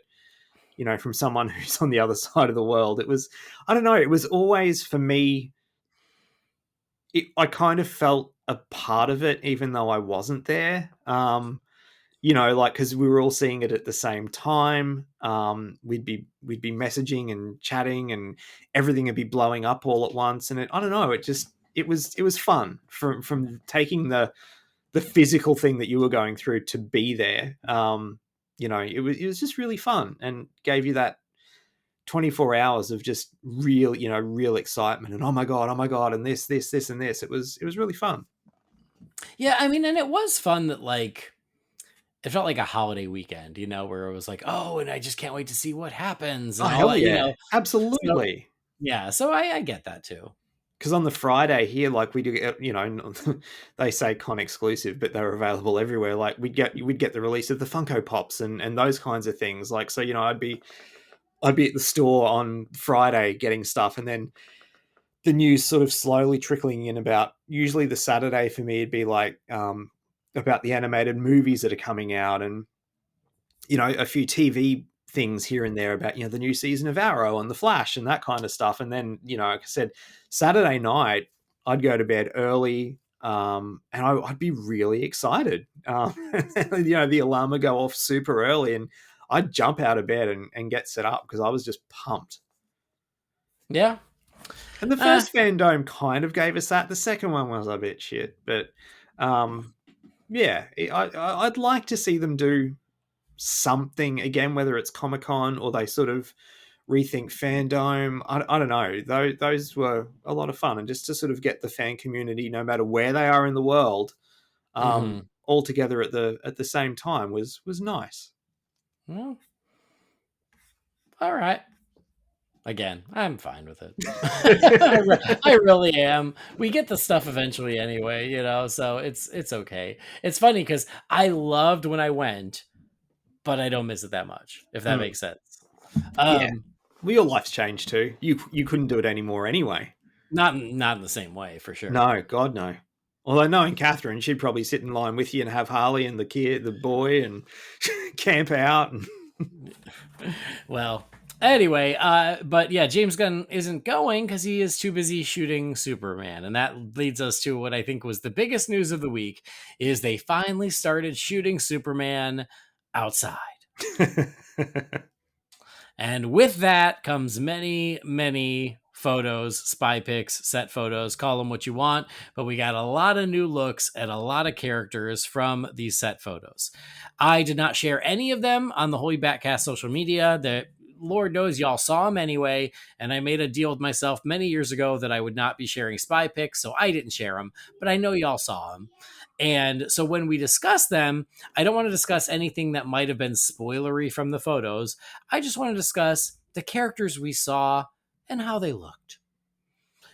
from someone who's on the other side of the world, it was, I don't know, it was always for me, I kind of felt a part of it, even though I wasn't there. Like because we were all seeing it at the same time. We'd be messaging and chatting, and everything would be blowing up all at once. And I don't know, it was fun from taking the physical thing that you were going through to be there. It was just really fun and gave you 24 hours of just real, real excitement and oh my god, and this, and this. It was really fun. Yeah, I mean, and it was fun that like it felt like a holiday weekend, where it was like, oh, and I just can't wait to see what happens Oh and all hell that, yeah, So absolutely. yeah, so I get that too. Because on the Friday here, like we do, they say con exclusive, but they're available everywhere. Like we'd get the release of the Funko Pops and those kinds of things. Like so, I'd be at the store on Friday getting stuff, and then the news sort of slowly trickling in about usually the Saturday for me. It'd be like about the animated movies that are coming out, and a few TV things here and there about the new season of Arrow and the Flash and that kind of stuff. And then like I said, Saturday night I'd go to bed early, and I'd be really excited. The alarm would go off super early, and I'd jump out of bed and get set up because I was just pumped. Yeah. And the first fandom kind of gave us that. The second one was a bit shit, but yeah, I'd like to see them do something again, whether it's Comic-Con or they sort of rethink fandom. I don't know. Those were a lot of fun, and just to sort of get the fan community, no matter where they are in the world, all together at the same time was nice. Well, all right. Again, I'm fine with it. I really am. We get the stuff eventually anyway, so it's okay. It's funny because I loved when I went, but I don't miss it that much, if that makes sense. Yeah. Well, your life's changed too. You couldn't do it anymore anyway. Not in the same way, for sure. No, God no. Although knowing Catherine, she'd probably sit in line with you and have Harley and the boy, and camp out. And well, anyway, but yeah, James Gunn isn't going because he is too busy shooting Superman, and that leads us to what I think was the biggest news of the week: is they finally started shooting Superman outside. And with that comes many, many photos, spy pics, set photos, call them what you want. But we got a lot of new looks and a lot of characters from these set photos. I did not share any of them on the Holy BatCast social media. That Lord knows y'all saw them anyway. And I made a deal with myself many years ago that I would not be sharing spy pics, so I didn't share them. But I know y'all saw them. And so when we discuss them, I don't want to discuss anything that might have been spoilery from the photos. I just want to discuss the characters we saw and how they looked.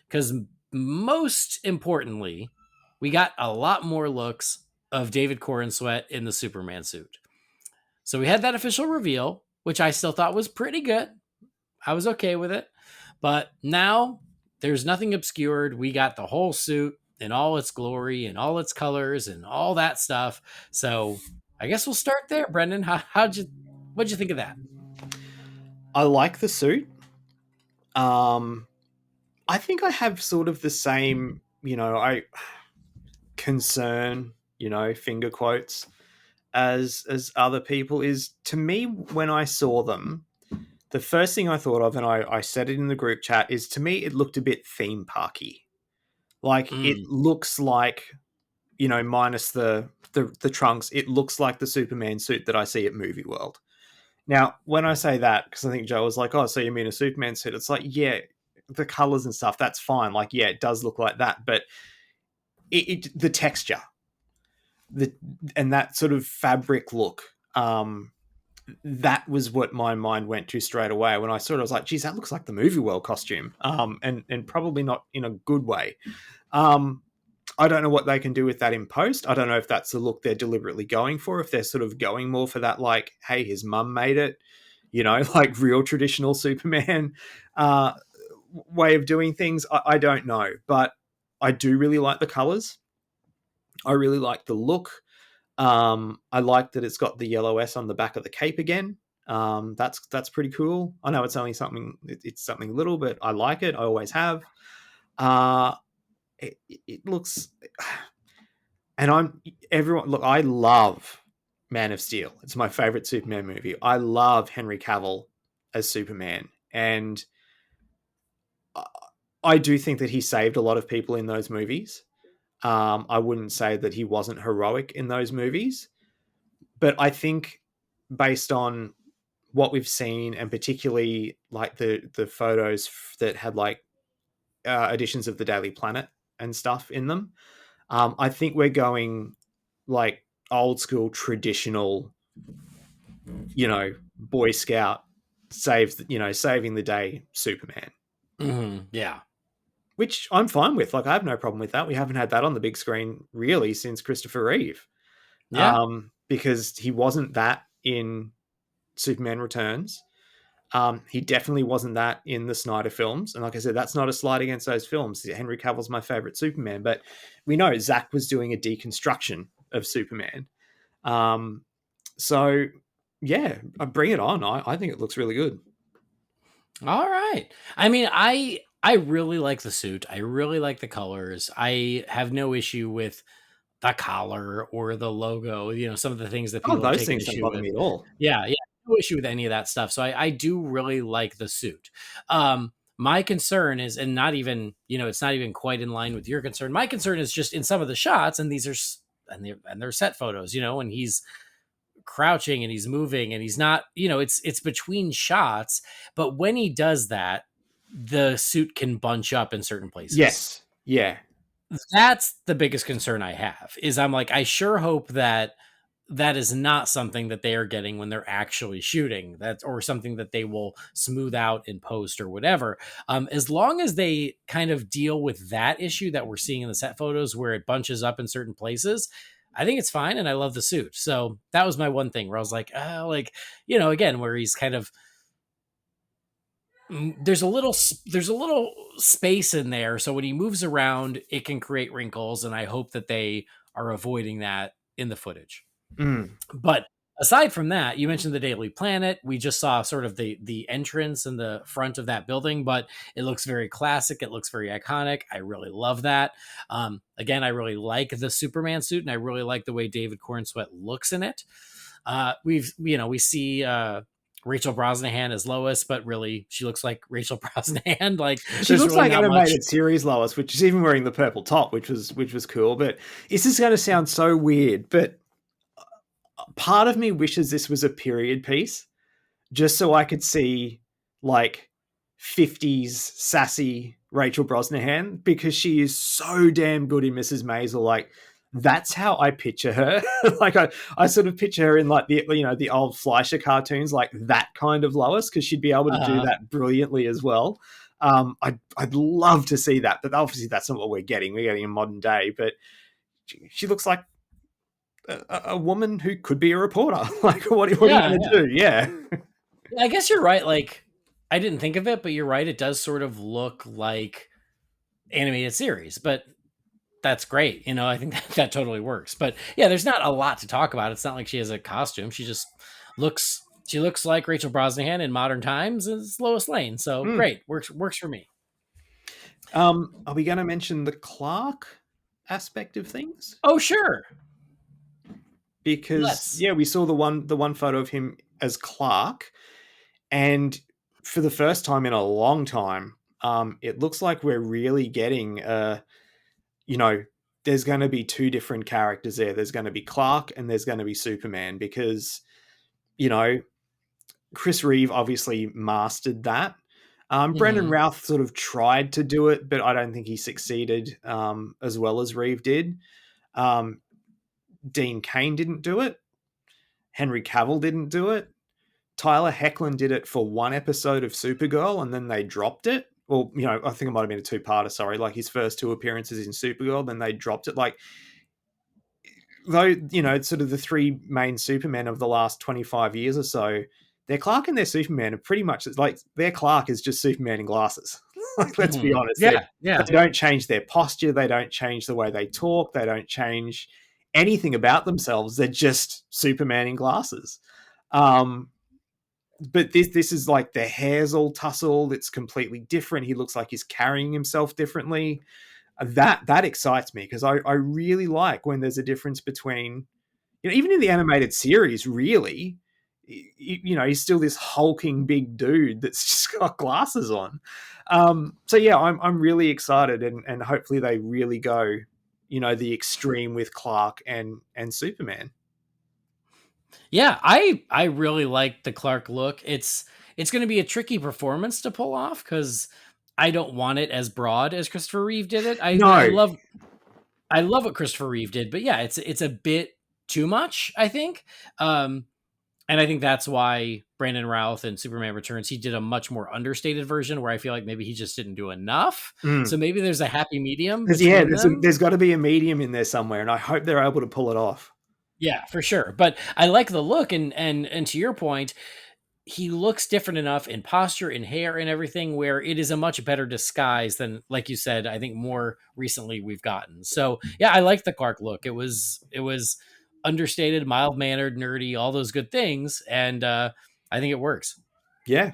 Because most importantly, we got a lot more looks of David Corenswet in the Superman suit. So we had that official reveal, which I still thought was pretty good. I was okay with it. But now there's nothing obscured. We got the whole suit in all its glory and all its colors and all that stuff. So I guess we'll start there, Brendan. What'd you think of that? I like the suit. I think I have sort of the same, I concern, finger quotes, as other people. Is to me, when I saw them, the first thing I thought of, and I said it in the group chat, is to me it looked a bit theme parky. Like it looks like, minus the trunks, it looks like the Superman suit that I see at Movie World. Now, when I say that, because I think Joe was like, "Oh, so you mean a Superman suit?" It's like, yeah, the colors and stuff, that's fine. Like, yeah, it does look like that, but the texture, and that sort of fabric look, that was what my mind went to straight away when I saw it. I was like, "Geez, that looks like the Movie World costume," and probably not in a good way. I don't know what they can do with that in post. I don't know if that's the look they're deliberately going for, if they're sort of going more for that, like, hey, his mum made it, like real traditional Superman way of doing things. I don't know, but I do really like the colors. I really like the look. I like that it's got the yellow S on the back of the cape again. That's pretty cool. I know it's only something, it's something little, but I like it. I always have. It looks, and look, I love Man of Steel. It's my favorite Superman movie. I love Henry Cavill as Superman, and I do think that he saved a lot of people in those movies. I wouldn't say that he wasn't heroic in those movies, but I think based on what we've seen, and particularly like the photos that had like editions of the Daily Planet and stuff in them, I think we're going like old school traditional, Boy Scout saving the day Superman, Yeah. which I'm fine with. Like, I have no problem with that. We haven't had that on the big screen really since Christopher Reeve, Yeah. because he wasn't that in Superman Returns. He definitely wasn't that in the Snyder films. And like I said, that's not a slight against those films. Henry Cavill's my favorite Superman, but we know Zack was doing a deconstruction of Superman. So yeah, bring it on. I think it looks really good. All right. I mean, I really like the suit. I really like the colors. I have no issue with the collar or the logo, some of the things that Oh, people have those taken things don't issue bother with. me at all. Yeah, yeah, no issue with any of that stuff. So I do really like the suit. My concern is, and not even, it's not even quite in line with your concern. My concern is just in some of the shots, and these are and they're set photos, and he's crouching and he's moving and he's not, it's between shots, but when he does that, the suit can bunch up in certain places. Yes. Yeah. That's the biggest concern I have. Is I'm like, I sure hope that that is not something that they are getting when they're actually shooting, that or something that they will smooth out in post or whatever. As long as they kind of deal with that issue that we're seeing in the set photos where it bunches up in certain places, I think it's fine. And I love the suit. So that was my one thing where I was like, again, where he's kind of, there's a little space in there, so when he moves around it can create wrinkles, and I hope that they are avoiding that in the footage. But aside from that, you mentioned the Daily Planet. We just saw sort of the entrance and the front of that building, but it looks very classic. It looks very iconic. I really love that. Again, I really like the Superman suit, and I really like the way David Cornsweet looks in it. We see Rachel Brosnahan as Lois, but really she looks like Rachel Brosnahan. Like, she looks really like not animated much. series Lois, which is even wearing the purple top, which was cool. But this is going to sound so weird, but part of me wishes this was a period piece, just so I could see like 50s sassy Rachel Brosnahan, because she is so damn good in Mrs. Maisel. Like, that's how I picture her. Like, I sort of picture her in like the old Fleischer cartoons, like that kind of Lois, because she'd be able to do that brilliantly as well. I'd love to see that, but obviously that's not what we're getting. We're getting a modern day, but she looks like a woman who could be a reporter. Like, what are you going to do? Yeah. I guess you're right. Like, I didn't think of it, but you're right. It does sort of look like animated series, but that's great. I think that totally works. But yeah, there's not a lot to talk about. It's not like she has a costume. She looks like Rachel Brosnahan in modern times as Lois Lane. So great. Works for me. Are we going to mention the Clark aspect of things? Oh, sure. Because we saw the one photo of him as Clark, and for the first time in a long time, it looks like we're really getting there's going to be two different characters there. There's going to be Clark and there's going to be Superman, because Chris Reeve obviously mastered that. Brendan Routh sort of tried to do it, but I don't think he succeeded as well as Reeve did. Dean Cain didn't do it. Henry Cavill didn't do it. Tyler Hoechlin did it for one episode of Supergirl, and then they dropped it. Well, I think it might have been a two-parter, sorry. Like, his first two appearances in Supergirl, then they dropped it. Like, though, it's sort of the three main Supermen of the last 25 years or so, their Clark and their Superman are pretty much like, their Clark is just Superman in glasses. Like, let's be honest. Yeah. They don't change their posture. They don't change the way they talk. They don't change anything about themselves. They're just Superman in glasses. But this is like, the hair's all tousled. It's completely different. He looks like he's carrying himself differently. That excites me, because I really like when there's a difference between, even in the animated series, really, he's still this hulking big dude that's just got glasses on. So yeah, I'm really excited, and hopefully they really go, the extreme with Clark and Superman. Yeah, I really like the Clark look. It's going to be a tricky performance to pull off because I don't want it as broad as Christopher Reeve did it. No. I love what Christopher Reeve did, but yeah, it's a bit too much, I think. Um, and I think that's why Brandon Routh in Superman Returns, he did a much more understated version where I feel like maybe he just didn't do enough. So maybe there's a happy medium Yeah, between them. there's got to be a medium in there somewhere, and I hope they're able to pull it off. Yeah, for sure. But I like the look, and to your point, he looks different enough in posture and hair and everything where it is a much better disguise than, like you said, I think more recently we've gotten. So yeah, I like the Clark look. It was understated, mild mannered, nerdy, all those good things, and I think it works. Yeah.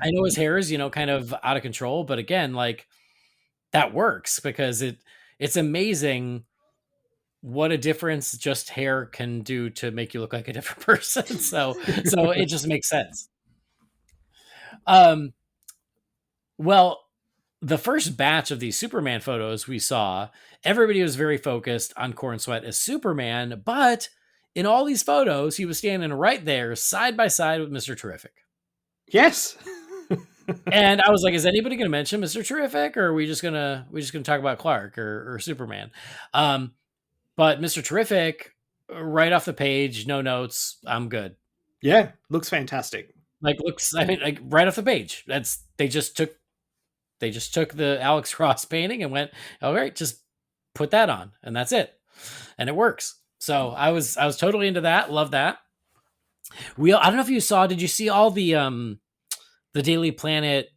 I know his hair is kind of out of control, but again, like that works because it's amazing what a difference just hair can do to make you look like a different person. So it just makes sense. Um, well, the first batch of these Superman photos we saw, everybody was very focused on Corn Sweat as Superman, but in all these photos, he was standing right there side by side with Mr. Terrific. Yes. And I was like, is anybody going to mention Mr. Terrific, or are we just gonna talk about Clark or Superman? But Mr. Terrific, right off the page, no notes, I'm good. Yeah, looks fantastic. I mean, like right off the page. They just took the Alex Ross painting and went, all right, just put that on, and that's it, and it works. So I was totally into that. Love that. I don't know if you saw. Did you see all the Daily Planet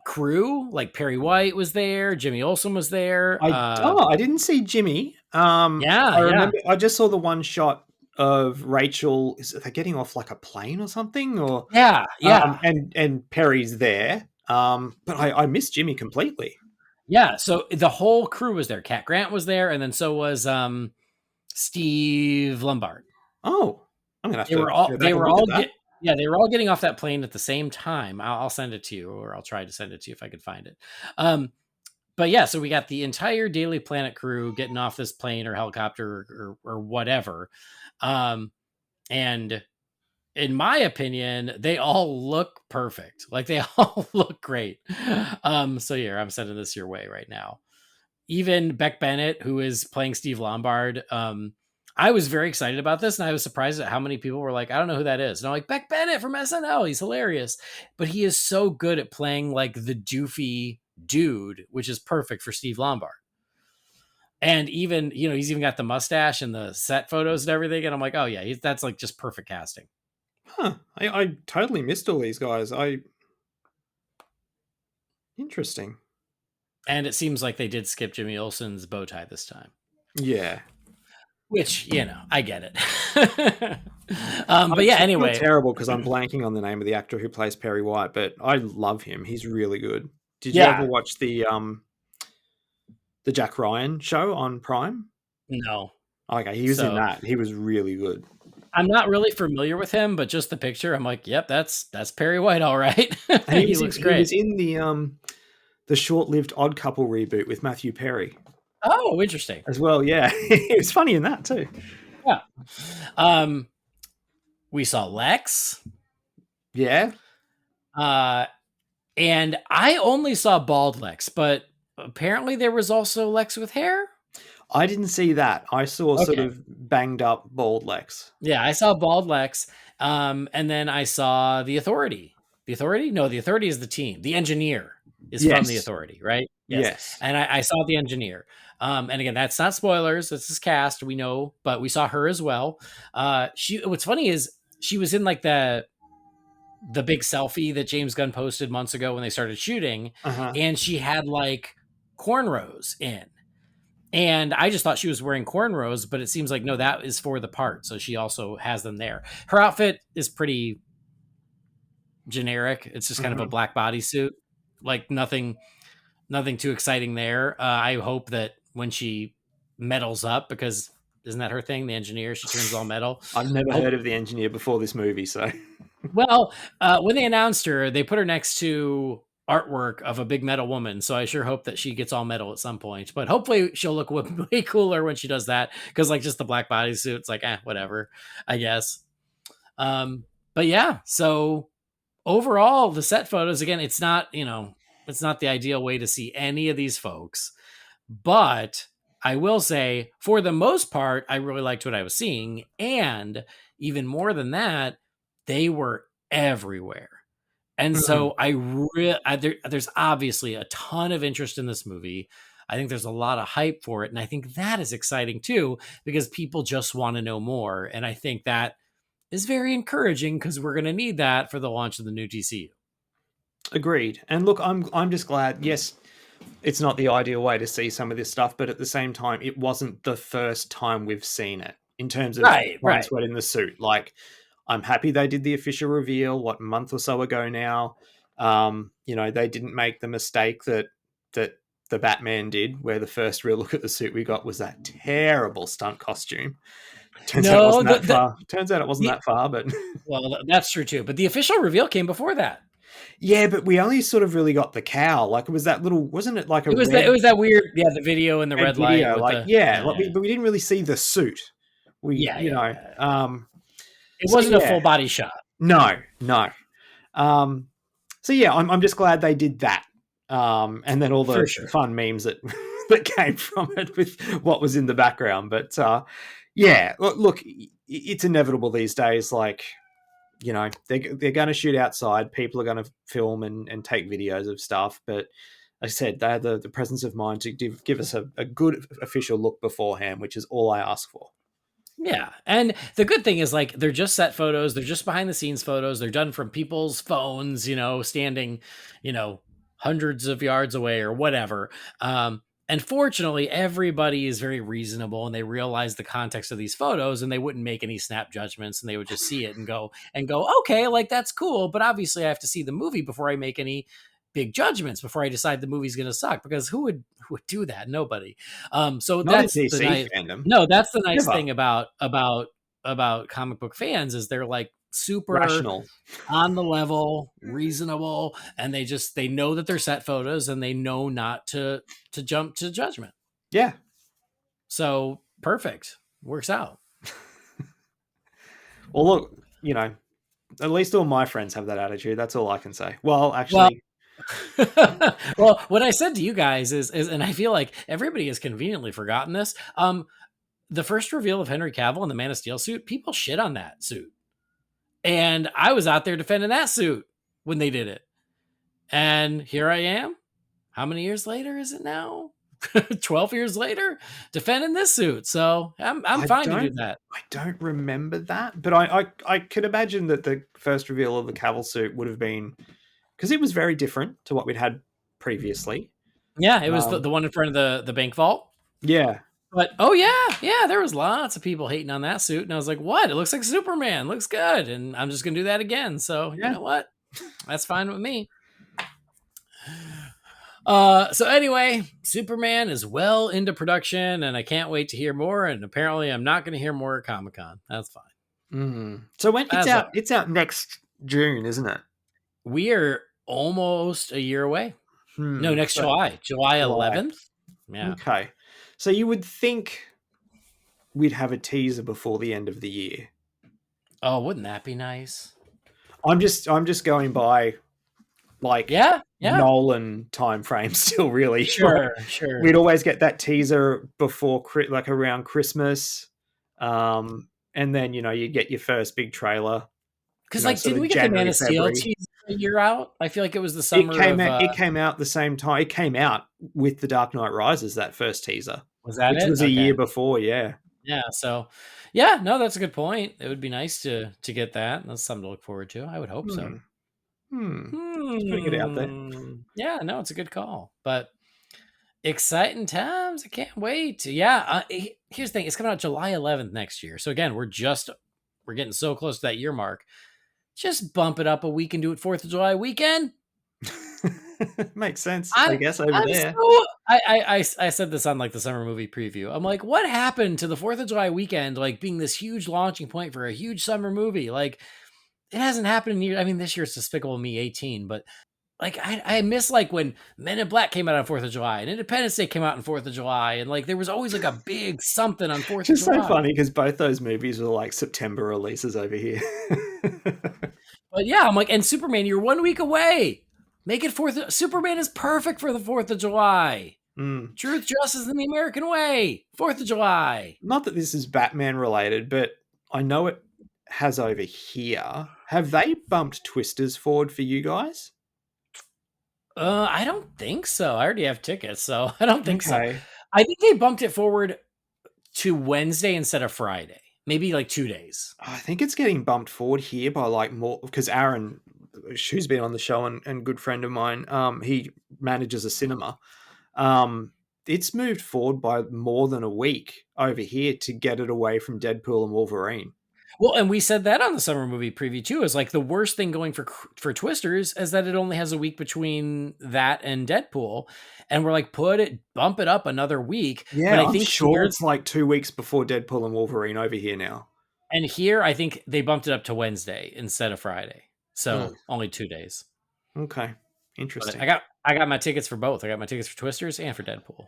crew? Like Perry White was there, Jimmy Olsen was there. I didn't see Jimmy. Yeah, I remember. I just saw the one shot of Rachel. Is they getting off like a plane or something? Or yeah. and Perry's there. But I missed Jimmy completely. Yeah, so the whole crew was there. Cat Grant was there, and then so was Steve Lombard. Oh, I'm gonna have They to. were all Go back they and were look all at that. they were all getting off that plane at the same time. I'll send it to you, or I'll try to send it to you if I can find it. But yeah, so we got the entire Daily Planet crew getting off this plane or helicopter or whatever, and in my opinion, they all look perfect. Like they all look great. So yeah, I'm sending this your way right now. Even Beck Bennett, who is playing Steve Lombard, I was very excited about this, and I was surprised at how many people were like, I don't know who that is. And I'm like, Beck Bennett from SNL, he's hilarious. But he is so good at playing like the doofy dude, which is perfect for Steve Lombard. And even, he's even got the mustache and the set photos and everything. And I'm like, oh yeah, that's like just perfect casting. Huh. I totally missed all these guys. Interesting. And it seems like they did skip Jimmy Olsen's bow tie this time. Yeah. Which, I get it. But yeah, anyway. It's terrible because I'm blanking on the name of the actor who plays Perry White, but I love him. He's really good. Did you ever watch the Jack Ryan show on Prime? No. Okay, he was in that. He was really good. I'm not really familiar with him, but just the picture, I'm like, yep, that's Perry White, all right. He looks great. He was in the short-lived Odd Couple reboot with Matthew Perry. Oh, interesting. As well, yeah. He was funny in that too. Yeah. We saw Lex. Yeah. And I only saw bald Lex, but apparently there was also Lex with hair. I didn't see that. I saw sort of banged up bald Lex. Yeah, I saw bald Lex. And then I saw the Authority. The Authority? No, the Authority is the team. The Engineer is from the Authority, right? Yes. And I saw the Engineer. And again, that's not spoilers. This is cast, we know, but we saw her as well. What's funny is she was in like the big selfie that James Gunn posted months ago when they started shooting, and she had like cornrows in. And I just thought she was wearing cornrows, but it seems like, no, that is for the part. So she also has them there. Her outfit is pretty generic. It's just kind of a black bodysuit, like nothing too exciting there. I hope that when she metals up, because isn't that her thing? The Engineer, she turns all metal. I've never heard of the Engineer before this movie. So, well, when they announced her, they put her next to artwork of a big metal woman, so I sure hope that she gets all metal at some point, but hopefully she'll look way cooler when she does that, because like just the black bodysuit, it's like whatever, I guess. But yeah, so overall, the set photos, again, it's not, it's not the ideal way to see any of these folks. But I will say, for the most part, I really liked what I was seeing. And even more than that, they were everywhere. And Mm. so there's obviously a ton of interest in this movie. I think there's a lot of hype for it. And I think that is exciting too, because people just want to know more. And I think that is very encouraging because we're going to need that for the launch of the new TCU. Agreed. And look, I'm just glad. Yes, it's not the ideal way to see some of this stuff, but at the same time, it wasn't the first time we've seen it in terms of Right, Colin right. Sweat in the suit. Like, I'm happy they did the official reveal, what, a month or so ago now. They didn't make the mistake that the Batman did, where the first real look at the suit we got was that terrible stunt costume. Turns out it No, wasn't that far. Turns out it wasn't the that far, but well, that's true too. But the official reveal came before that. yeah, but we only sort of really got the cowl. Like, it was that little, wasn't it like a It red was that weird, yeah, the video and the red light video? with Like, the yeah, yeah, like yeah. but we didn't really see the suit. We, Yeah, yeah, yeah. It so wasn't a yeah, full body shot. no, no. Um, so yeah, I'm just glad they did that. And then all For the sure. fun memes that that came from it with what was in the background. But yeah, look, it's inevitable these days. Like, they're going to shoot outside. People are going to film and take videos of stuff. But like I said, they had the presence of mind to give us a good official look beforehand, which is all I ask for. Yeah. And the good thing is, like, they're just set photos, they're just behind the scenes photos, they're done from people's phones, standing, hundreds of yards away or whatever. And fortunately, everybody is very reasonable and they realize the context of these photos and they wouldn't make any snap judgments and they would just see it and go, okay, like that's cool. But obviously I have to see the movie before I make any big judgments, before I decide the movie's going to suck, because who would do that? Nobody. So Not in that's the DC nice, fandom. no, that's the nice Never. thing about comic book fans, is they're like super Rational. on the level, reasonable, and they know that they're set photos and they know not to jump to judgment. Yeah. So perfect. Works out. Well, look, at least all my friends have that attitude. That's all I can say. Well, Well, actually, well, what I said to you guys is, and I feel like everybody has conveniently forgotten this. The first reveal of Henry Cavill in the Man of Steel suit, people shit on that suit. And I was out there defending that suit when they did it. And here I am. How many years later is it now? 12 years later, defending this suit. So I'm fine to do that. I don't remember that, but I could imagine that the first reveal of the Cavill suit would have been, because it was very different to what we'd had previously. Yeah, it was the one in front of the bank vault. Yeah. But oh yeah, there was lots of people hating on that suit, and I was like, "What? It looks like Superman. Looks good." And I'm just gonna do that again. So you know what? That's fine with me. So anyway, Superman is well into production, and I can't wait to hear more. And apparently, I'm not going to hear more at Comic-Con. That's fine. So when it's That's out, all right. it's out next June, isn't it? We are almost a year away. No, next So July July. 11th. Yeah. Okay. So you would think we'd have a teaser before the end of the year. Oh, wouldn't that be nice? I'm just going by, like, Yeah. Nolan time frame still, really. Sure. We'd always get that teaser before, like, around Christmas, and then you get your first big trailer. Because Sort didn't of we get the Man January, of Steel February. teaser a year out? I feel like it was the summer of. It came out the same time. It came out with The Dark Knight Rises, that first teaser. Was that which it? was a year before, yeah. Yeah. So, yeah, no, that's a good point. It would be nice to get that. That's something to look forward to. I would hope so. Just putting it out there. Yeah, no, it's a good call. But exciting times. I can't wait. Yeah. Here's the thing. It's coming out July 11th next year. So again, we're getting so close to that year mark. Just bump it up a week and do it 4th of July weekend. Makes sense, I guess, over there. I said this on, like, the summer movie preview. I'm like, what happened to the 4th of July weekend, like, being this huge launching point for a huge summer movie? Like, it hasn't happened in years. I mean, this year's Despicable Me 18, but like I miss like when Men in Black came out on 4th of July and Independence Day came out on 4th of July, and like there was always like a big something on 4th of Just so July. funny because both those movies were like September releases over here. But yeah, I'm like, and Superman, you're 1 week away. Make it 4th. Superman is perfect for the 4th of July. Mm. Truth, justice, and the American way. 4th of July. Not that this is Batman related, but I know it has over here. Have they bumped Twisters forward for you guys? I don't think so. I already have tickets, so I don't think so. Okay. I think they bumped it forward to Wednesday instead of Friday. Maybe like 2 days. I think it's getting bumped forward here by like more because Aaron, who's been on the show and good friend of mine, he manages a cinema. It's moved forward by more than a week over here to get it away from Deadpool and Wolverine. Well, and we said that on the summer movie preview too. Is like the worst thing going for Twisters is that it only has a week between that and Deadpool, and we're like, bump it up another week. Yeah, but I I'm think sure here, it's like 2 weeks before Deadpool and Wolverine over here now. and here I think they bumped it up to Wednesday instead of Friday, so only 2 days. Okay, interesting. But I got my tickets for both. I got my tickets for Twisters and for Deadpool.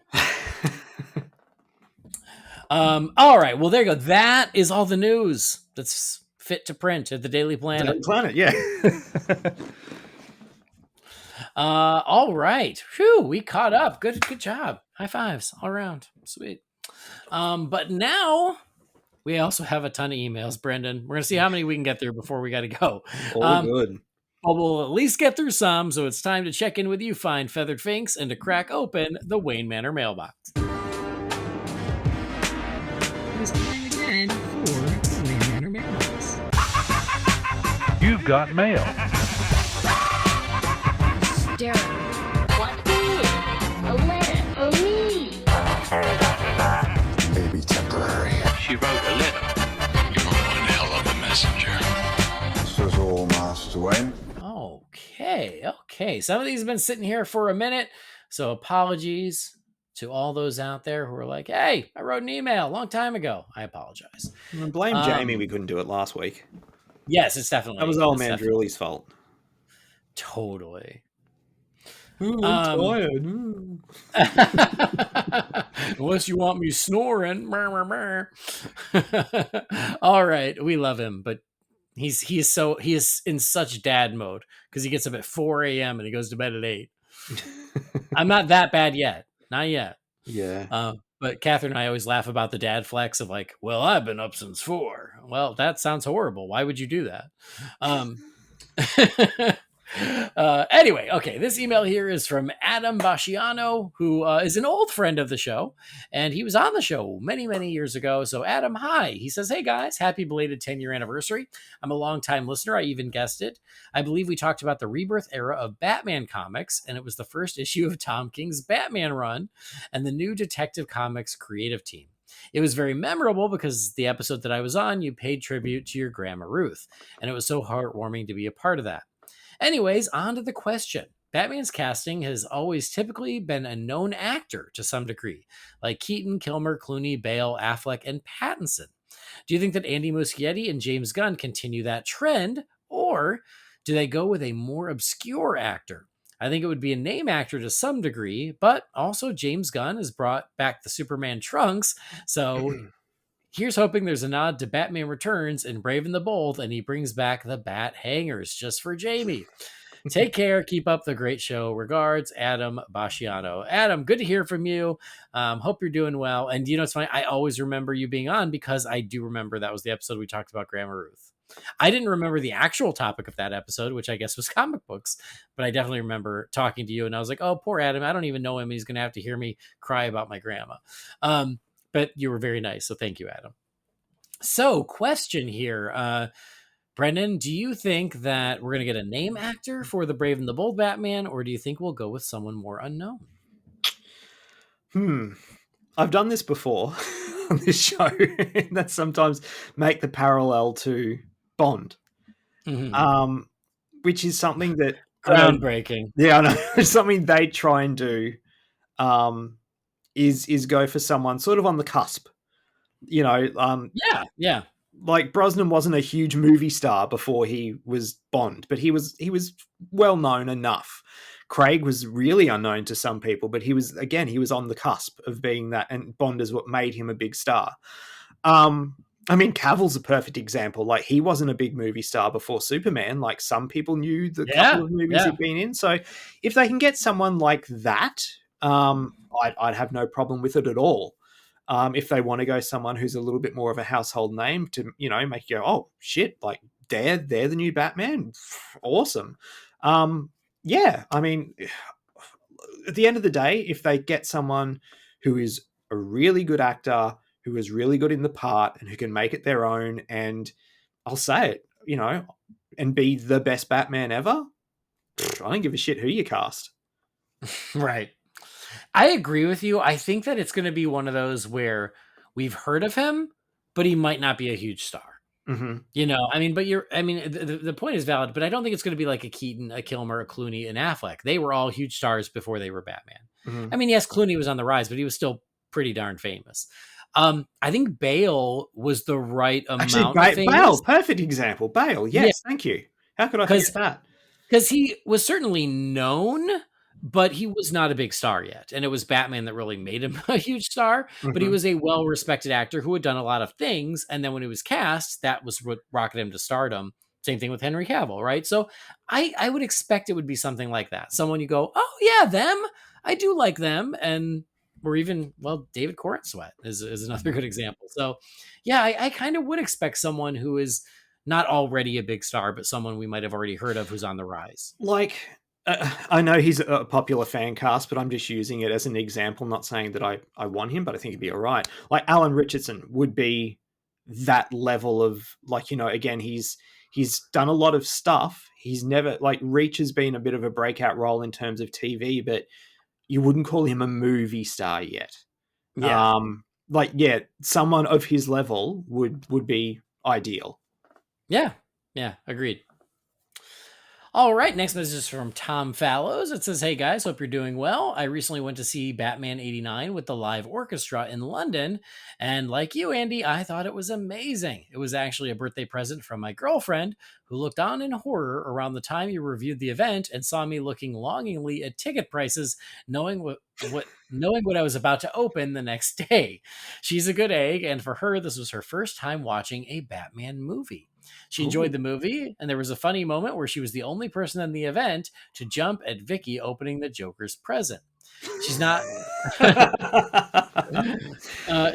All right. Well, there you go. That is all the news that's fit to print at the Daily Planet. Daily Planet, yeah. All right. Whew, we caught up. Good job. High fives all around. Sweet. But now we also have a ton of emails, Brendan. We're gonna see how many we can get through before we got to go. All good. But we'll at least get through some, so it's time to check in with you, fine feathered finks, and to crack open the Wayne Manor Mailbox. It's time again for the Wayne Manor Mailbox. You've got mail. Derek. What is a letter for me? Maybe temporary. She wrote a letter. You're one hell of a messenger. This is all, Master Wayne. Okay. Some of these have been sitting here for a minute, so apologies to all those out there who are like, hey, I wrote an email a long time ago. I apologize. Blame Jamie we couldn't do it last week. Yes, it's definitely. That was old man Drewley's fault. Totally. Ooh, I'm tired. Unless you want me snoring. All right. We love him, but he is in such dad mode because he gets up at 4 a.m. and he goes to bed at 8. I'm not that bad yet. Not yet. Yeah. But Catherine and I always laugh about the dad flex of like, well, I've been up since 4. Well, that sounds horrible. Why would you do that? Anyway, okay, this email here is from Adam Basciano, who is an old friend of the show, and he was on the show many, many years ago. So, Adam, hi. He says, hey, guys, happy belated 10-year anniversary. I'm a longtime listener. I even guessed it. I believe we talked about the rebirth era of Batman comics, and it was the first issue of Tom King's Batman run and the new Detective Comics creative team. It was very memorable because the episode that I was on, you paid tribute to your Grandma Ruth, and it was so heartwarming to be a part of that. Anyways, on to the question. Batman's casting has always typically been a known actor to some degree, like Keaton, Kilmer, Clooney, Bale, Affleck, and Pattinson. Do you think that Andy Muschietti and James Gunn continue that trend, or do they go with a more obscure actor? I think it would be a name actor to some degree, but also James Gunn has brought back the Superman trunks, so here's hoping there's a nod to Batman Returns and Brave and the Bold, and he brings back the Bat Hangers just for Jamie. Take care. Keep up the great show. Regards, Adam Basciano. Adam, good to hear from you. Hope you're doing well. And you know, it's funny. I always remember you being on because I do remember that was the episode we talked about Grandma Ruth. I didn't remember the actual topic of that episode, which I guess was comic books, but I definitely remember talking to you, and I was like, oh, poor Adam. I don't even know him. He's going to have to hear me cry about my grandma. But you were very nice, so thank you, Adam. So, question here. Brendan, do you think that we're going to get a name actor for the Brave and the Bold Batman, or do you think we'll go with someone more unknown? I've done this before on this show. That sometimes make the parallel to Bond, which is something that groundbreaking. Yeah, I know. It's something they try and do. Is go for someone sort of on the cusp, you know. Yeah. like Brosnan wasn't a huge movie star before he was Bond, but he was well known enough. Craig was really unknown to some people, but he was on the cusp of being that, and Bond is what made him a big star. I mean, Cavill's a perfect example. Like, he wasn't a big movie star before Superman. Like, some people knew the couple of movies he'd been in. So if they can get someone like that, I'd have no problem with it at all. If they want to go someone who's a little bit more of a household name to, make you go, oh shit, like they're the new Batman. Awesome. Yeah, I mean, at the end of the day, if they get someone who is a really good actor, who is really good in the part, and who can make it their own, and I'll say it, and be the best Batman ever, I don't give a shit who you cast. Right. I agree with you. I think that it's going to be one of those where we've heard of him, but he might not be a huge star. Mm-hmm. The point is valid, but I don't think it's going to be like a Keaton, a Kilmer, a Clooney, and Affleck. They were all huge stars before they were Batman. Mm-hmm. I mean, yes, Clooney was on the rise, but he was still pretty darn famous. I think Bale was the right amount of famous. Bale, perfect example. Bale, yes, Thank you. How could I forget that? Because he was certainly known, but he was not a big star yet. And it was Batman that really made him a huge star. Mm-hmm. But he was a well-respected actor who had done a lot of things. And then when he was cast, that was what rocketed him to stardom. Same thing with Henry Cavill, right? So I would expect it would be something like that. Someone you go, oh, yeah, them. I do like them. And or even, David Corenswet is another good example. So, yeah, I kind of would expect someone who is not already a big star, but someone we might have already heard of who's on the rise. Like, I know he's a popular fan cast, but I'm just using it as an example, not saying that I want him, but I think he'd be all right. Like, Alan Richardson would be that level of, like, again, he's done a lot of stuff. He's never, like, Reach has been a bit of a breakout role in terms of TV, but you wouldn't call him a movie star yet. Yeah. Someone of his level would be ideal. Yeah, agreed. All right, next message is from Tom Fallows. It says, hey guys, hope you're doing well. I recently went to see Batman 89 with the live orchestra in London, and like you, Andy, I thought it was amazing. It was actually a birthday present from my girlfriend, who looked on in horror around the time you reviewed the event and saw me looking longingly at ticket prices, knowing what I was about to open the next day. She's a good egg, and for her, this was her first time watching a Batman movie. She enjoyed the movie, and there was a funny moment where she was the only person in the event to jump at Vicky opening the Joker's present. She's not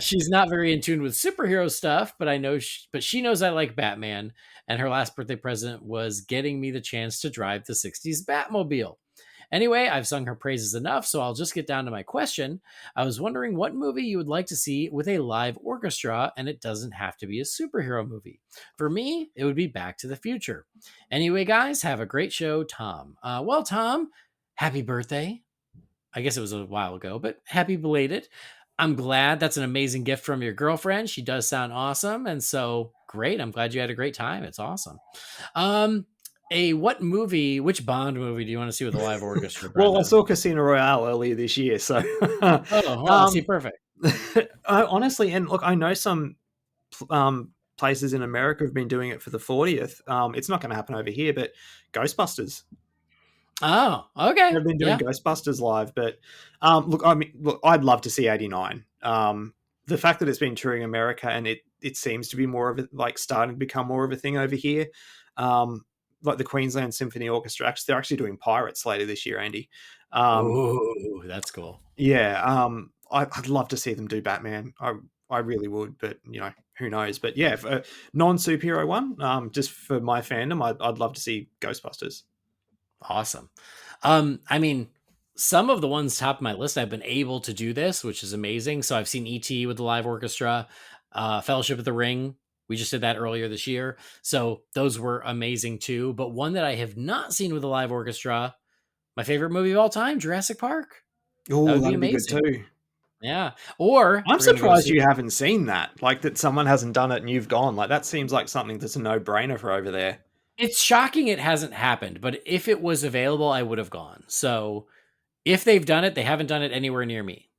she's not very in tune with superhero stuff, but she knows I like Batman, and her last birthday present was getting me the chance to drive the 60s Batmobile. Anyway, I've sung her praises enough, so I'll just get down to my question. I was wondering what movie you would like to see with a live orchestra, and it doesn't have to be a superhero movie. For me, it would be Back to the Future. Anyway, guys, have a great show, Tom. Tom, happy birthday. I guess it was a while ago, but happy belated. I'm glad. That's an amazing gift from your girlfriend. She does sound awesome, and so great. I'm glad you had a great time. It's awesome. Which Bond movie do you want to see with a live orchestra? Well, I saw Casino Royale earlier this year, so see, perfect. Honestly, and look, I know some places in America have been doing it for the 40th. It's not going to happen over here, but Ghostbusters. Oh, okay. They've been doing Ghostbusters live, but look, I'd love to see 89. The fact that it's been touring America and it seems to be more of starting to become more of a thing over here. Like the Queensland Symphony Orchestra, they're actually doing Pirates later this year, Andy. Ooh, that's cool. Yeah, I'd love to see them do Batman. I really would, but who knows? But yeah, for a non-superhero one, just for my fandom, I'd love to see Ghostbusters. Awesome. I mean, some of the ones top of my list, I've been able to do this, which is amazing. So I've seen E.T. with the live orchestra, Fellowship of the Ring. We just did that earlier this year. So those were amazing too. But one that I have not seen with a live orchestra, my favorite movie of all time, Jurassic Park. Oh, that'd be good too. Yeah. Or I'm surprised you haven't seen that. Like that someone hasn't done it and you've gone. Like that seems like something that's a no-brainer for over there. It's shocking it hasn't happened, but if it was available, I would have gone. So if they've done it, they haven't done it anywhere near me.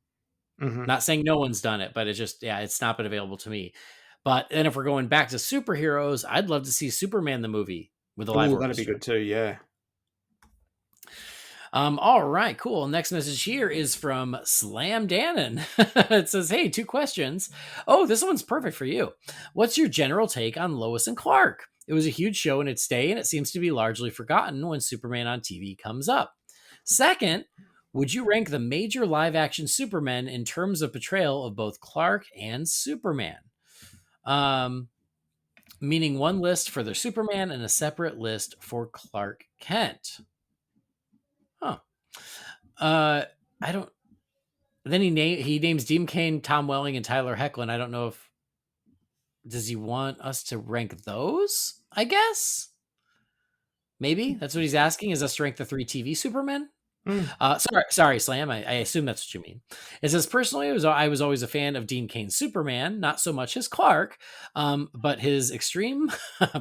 Mm-hmm. Not saying no one's done it, but it's not been available to me. But then if we're going back to superheroes, I'd love to see Superman the movie with a live Ooh, orchestra. that'd be good too. Yeah. All right, cool. Next message here is from Slam Dannon. It says, hey, 2 questions. Oh, this one's perfect for you. What's your general take on Lois and Clark? It was a huge show in its day, and it seems to be largely forgotten when Superman on TV comes up. Second, would you rank the major live-action Supermen in terms of portrayal of both Clark and Superman? Meaning one list for their Superman and a separate list for Clark Kent. Huh. I don't. Then he names Dean Cain, Tom Welling, and Tyler Hoechlin. I don't know if does he want us to rank those? I guess maybe that's what he's asking. Is us to rank the 3 TV Supermen? Sorry, Slam. I assume that's what you mean. It says, personally, I was always a fan of Dean Cain's Superman, not so much his Clark, but his extreme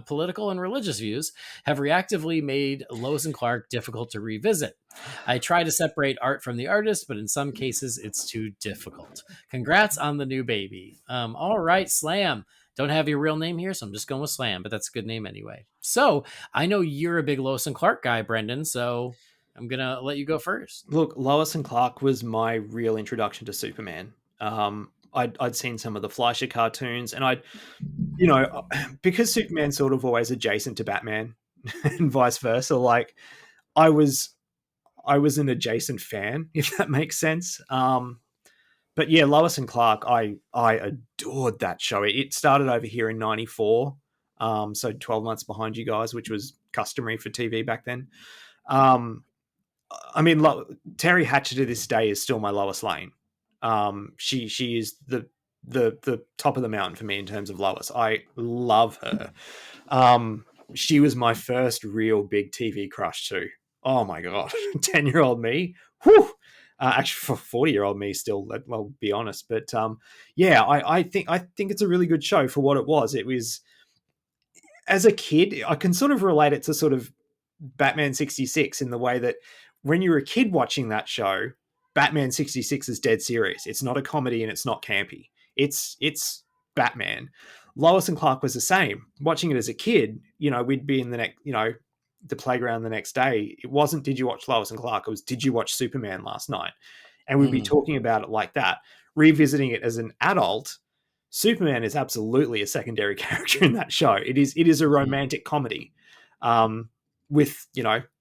political and religious views have reactively made Lois and Clark difficult to revisit. I try to separate art from the artist, but in some cases, it's too difficult. Congrats on the new baby. All right, Slam. Don't have your real name here, so I'm just going with Slam, but that's a good name anyway. So I know you're a big Lois and Clark guy, Brendan, so I'm going to let you go first. Look, Lois and Clark was my real introduction to Superman. I'd seen some of the Fleischer cartoons, and because Superman's sort of always adjacent to Batman and vice versa, like I was an adjacent fan, if that makes sense. But yeah, Lois and Clark, I adored that show. It started over here in 94, so 12 months behind you guys, which was customary for TV back then. I mean, Terry Hatcher to this day is still my Lois Lane. She is the top of the mountain for me in terms of Lois. I love her. She was my first real big TV crush too. Oh my God. 10-year-old me. Whew. Actually, for 40-year-old me still, I'll be honest. But yeah, I think it's a really good show for what it was. It was, as a kid, I can sort of relate it to sort of Batman 66 in the way that when you're a kid watching that show, Batman 66 is dead serious. It's not a comedy and it's not campy. It's Batman. Lois and Clark was the same. Watching it as a kid, we'd be in the playground the next day. It wasn't, did you watch Lois and Clark? It was, did you watch Superman last night? And we'd be talking about it like that. Revisiting it as an adult, Superman is absolutely a secondary character in that show. It is a romantic comedy, with,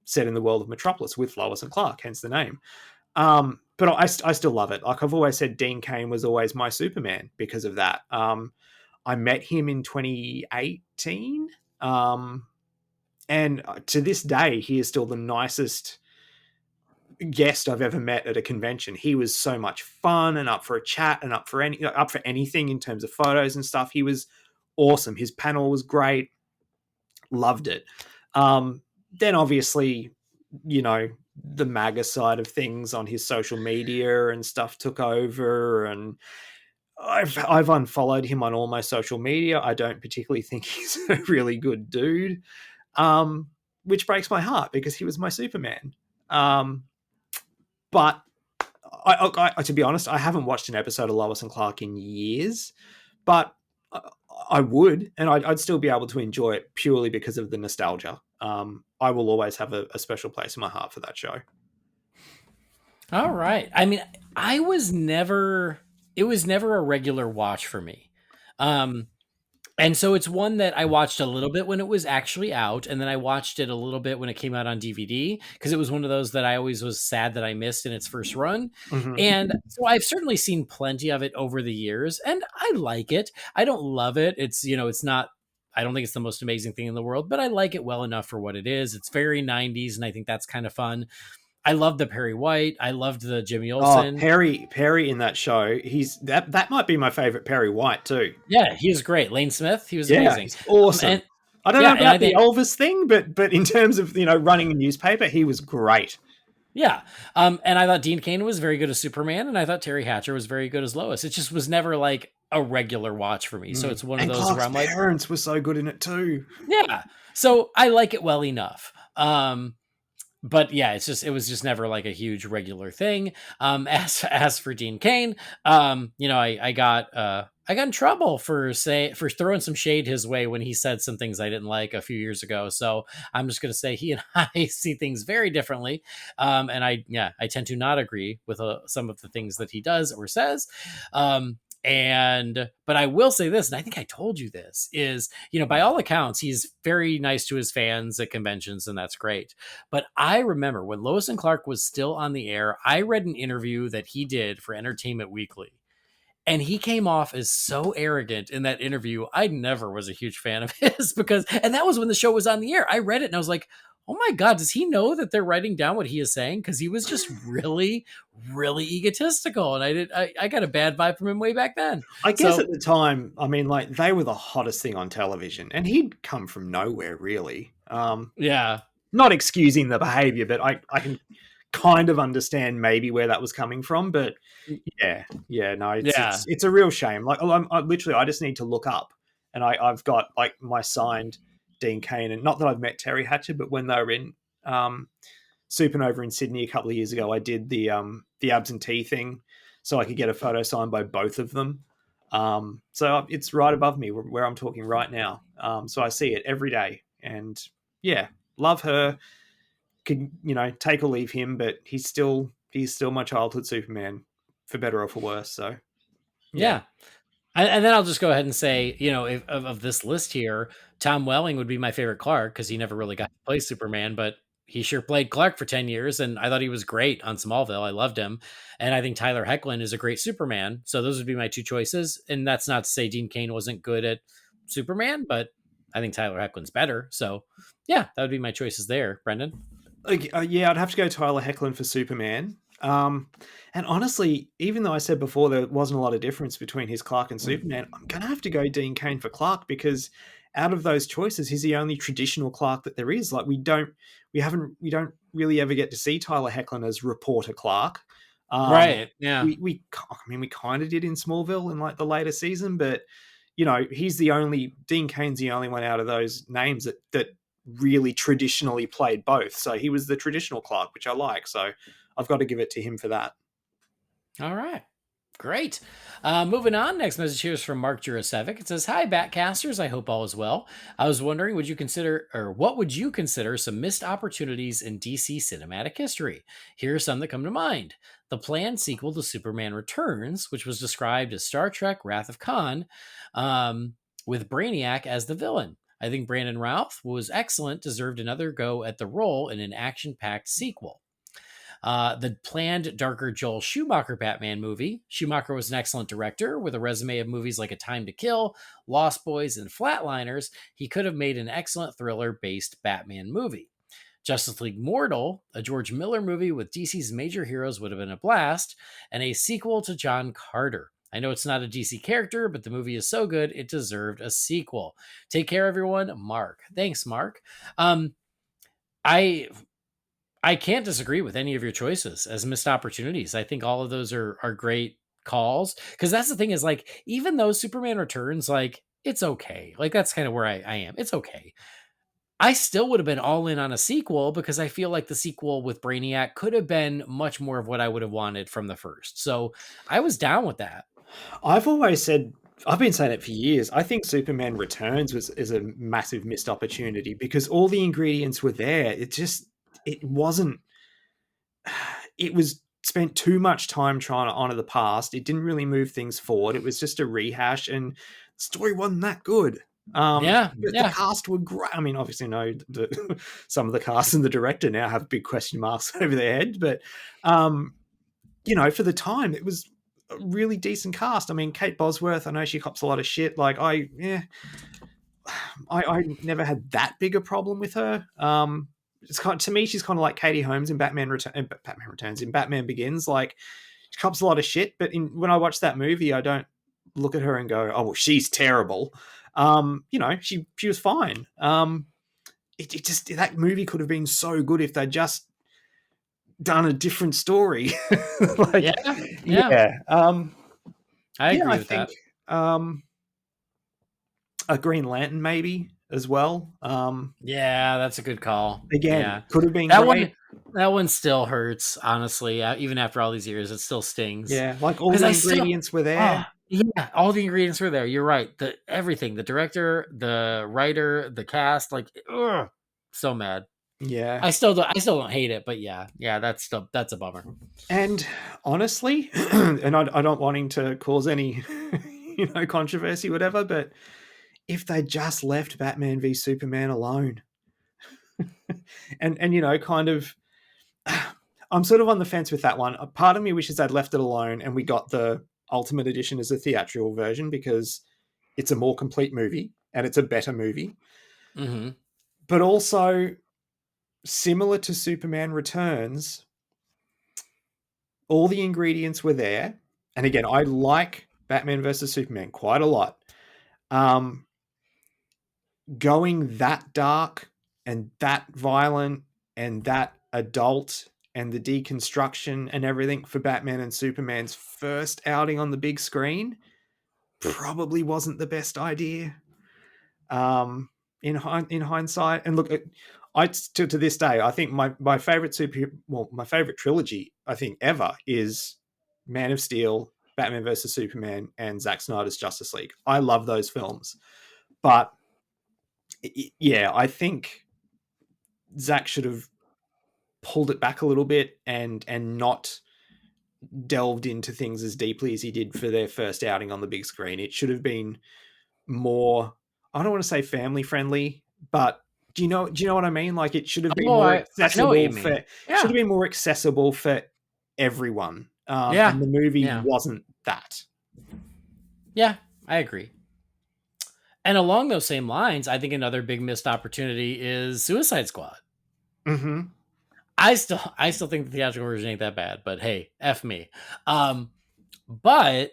set in the world of Metropolis with Lois and Clark, hence the name. But I still love it. Like I've always said, Dean Cain was always my Superman because of that. I met him in 2018. And to this day, he is still the nicest guest I've ever met at a convention. He was so much fun and up for a chat and up for anything in terms of photos and stuff. He was awesome. His panel was great. Loved it. Then obviously, the MAGA side of things on his social media and stuff took over, and I've unfollowed him on all my social media. I don't particularly think he's a really good dude, which breaks my heart because he was my Superman. But I, to be honest, I haven't watched an episode of Lois and Clark in years, but I would, and I'd still be able to enjoy it purely because of the nostalgia. I will always have a special place in my heart for that show. All right. I mean, it was never a regular watch for me. And so it's one that I watched a little bit when it was actually out, and then I watched it a little bit when it came out on DVD, because it was one of those that I always was sad that I missed in its first run. Mm-hmm. And so I've certainly seen plenty of it over the years, and I like it. I don't love it. It's, it's not, I don't think it's the most amazing thing in the world, but I like it well enough for what it is. It's very 90s, and I think that's kind of fun. I loved the Perry White. I loved the Jimmy Olsen. Perry in that show. He's that might be my favorite Perry White too. Yeah, he was great. Lane Smith, he was amazing. He's awesome. I don't know about the Elvis thing, but in terms of running a newspaper, he was great. Yeah, and I thought Dean Cain was very good as Superman, and I thought Terry Hatcher was very good as Lois. It just was never like a regular watch for me. So it's one of those Clark's where I'm like, parents were so good in it too. Yeah, so I like it well enough. but yeah, it was just never like a huge regular thing. As for Dean Cain, I got in trouble for throwing some shade his way when he said some things I didn't like a few years ago. So I'm just going to say he and I see things very differently. And I tend to not agree with some of the things that he does or says. But I will say this, and I think I told you this, is, by all accounts, he's very nice to his fans at conventions, and that's great. But I remember when Lois and Clark was still on the air, I read an interview that he did for Entertainment Weekly. And he came off as so arrogant in that interview. I never was a huge fan of his and that was when the show was on the air. I read it and I was like, oh my God, does he know that they're writing down what he is saying? Because he was just really, really egotistical. And I got a bad vibe from him way back then. I guess at the time, I mean, like, they were the hottest thing on television, and he'd come from nowhere, really. Yeah. Not excusing the behavior, but I can kind of understand maybe where that was coming from. But no, it's a real shame. Like, I just need to look up, and I've got like my signed Dean Cain, and not that I've met Terry Hatcher, but when they were in Supernova in Sydney a couple of years ago, I did the absentee thing so I could get a photo signed by both of them. So it's right above me where I'm talking right now. So I see it every day, and yeah, love her. Could, take or leave him, but he's still my childhood Superman, for better or for worse. So yeah. And then I'll just go ahead and say, of this list here, Tom Welling would be my favorite Clark, because he never really got to play Superman, but he sure played Clark for 10 years, and I thought he was great on Smallville. I loved him. And I think Tyler Hoechlin is a great Superman. So those would be my two choices. And that's not to say Dean Cain wasn't good at Superman, but I think Tyler Hoechlin's better. So yeah, that would be my choices there, Brendan. Yeah, I'd have to go Tyler Hoechlin for Superman. And honestly, even though I said before there wasn't a lot of difference between his Clark and Superman, I'm going to have to go Dean Cain for Clark, because out of those choices, he's the only traditional Clark that there is. Like, we don't really ever get to see Tyler Hoechlin as reporter Clark. Right. Yeah. We kind of did in Smallville in like the later season, but Dean Cain's the only one out of those names that really traditionally played both. So he was the traditional Clark, which I like. So I've got to give it to him for that. All right. Great. Moving on. Next message here is from Mark Jurasevic. It says, "Hi, Batcasters. I hope all is well. I was wondering, what would you consider some missed opportunities in DC cinematic history? Here are some that come to mind. The planned sequel to Superman Returns, which was described as Star Trek Wrath of Khan, with Brainiac as the villain. I think Brandon Routh was excellent, deserved another go at the role in an action-packed sequel. The planned darker Joel Schumacher Batman movie. Schumacher was an excellent director with a resume of movies like A Time to Kill, Lost Boys, and Flatliners. He could have made an excellent thriller-based Batman movie. Justice League Mortal, a George Miller movie with DC's major heroes, would have been a blast, and a sequel to John Carter. I know it's not a DC character, but the movie is so good, it deserved a sequel. Take care, everyone. Mark." Thanks, Mark. I can't disagree with any of your choices as missed opportunities. I think all of those are great calls, because that's the thing is, like, even though Superman Returns, like, it's okay. Like, that's kind of where I am. It's okay. I still would have been all in on a sequel, because I feel like the sequel with Brainiac could have been much more of what I would have wanted from the first. So I was down with that. I've been saying it for years. I think Superman Returns is a massive missed opportunity, because all the ingredients were there. It was spent too much time trying to honor the past. It didn't really move things forward. It was just a rehash, and the story wasn't that good. The cast were great. I mean, obviously, some of the cast and the director now have big question marks over their head, but for the time, it was a really decent cast. I mean, Kate Bosworth, I know she cops a lot of shit. Like, I never had that big a problem with her. To me, she's kind of like Katie Holmes in Batman Returns, in Batman Begins. Like, she cops a lot of shit, but when I watch that movie, I don't look at her and go, "Oh, well, she's terrible." She was fine. That movie could have been so good if they'd just done a different story. I agree with that. A Green Lantern maybe as well. That's a good call. Again, could have been that great. That one still hurts, honestly. Even after all these years, it still stings. Yeah, like all Because the I still, ingredients were there. yeah, all the ingredients were there. You're right. Everything, the director, the writer, the cast, like, ugh, so mad. Yeah. I still don't hate it, but yeah, that's a bummer. And honestly, and I don't wanting to cause any, controversy, whatever, but if they just left Batman v Superman alone, and kind of, I'm sort of on the fence with that one. A part of me wishes they'd left it alone, and we got the Ultimate Edition as a theatrical version because it's a more complete movie and it's a better movie. Mm-hmm. But also, similar to Superman Returns, all the ingredients were there. And again, I like Batman versus Superman quite a lot. Going that dark and that violent and that adult and the deconstruction and everything for Batman and Superman's first outing on the big screen probably wasn't the best idea. In hindsight, and look, I to this day, I think my favorite my favorite trilogy I think ever is Man of Steel, Batman versus Superman, and Zack Snyder's Justice League. I love those films, but yeah, I think Zack should have pulled it back a little bit and not delved into things as deeply as he did for their first outing on the big screen. It should have been more, I don't want to say family friendly, but do you know what I mean? Like, it should have been more I know what you accessible mean. should have been more accessible for everyone. Yeah. And the movie Yeah. wasn't that. Yeah, I agree. And along those same lines, I think another big missed opportunity is Suicide Squad. Mm-hmm. I still think the theatrical version ain't that bad, but hey, F me. But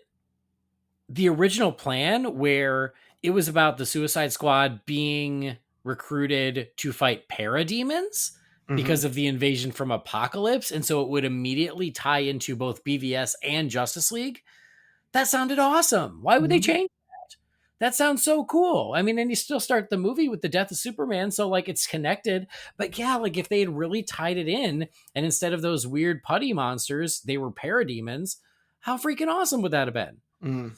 the original plan where it was about the Suicide Squad being recruited to fight parademons because of the invasion from Apocalypse, and so it would immediately tie into both BVS and Justice League. That sounded awesome. Why would they change that? That sounds so cool. I mean, and you still start the movie with the death of Superman, so like it's connected. But yeah, like if they had really tied it in, and instead of those weird putty monsters, they were parademons, how freaking awesome would that have been?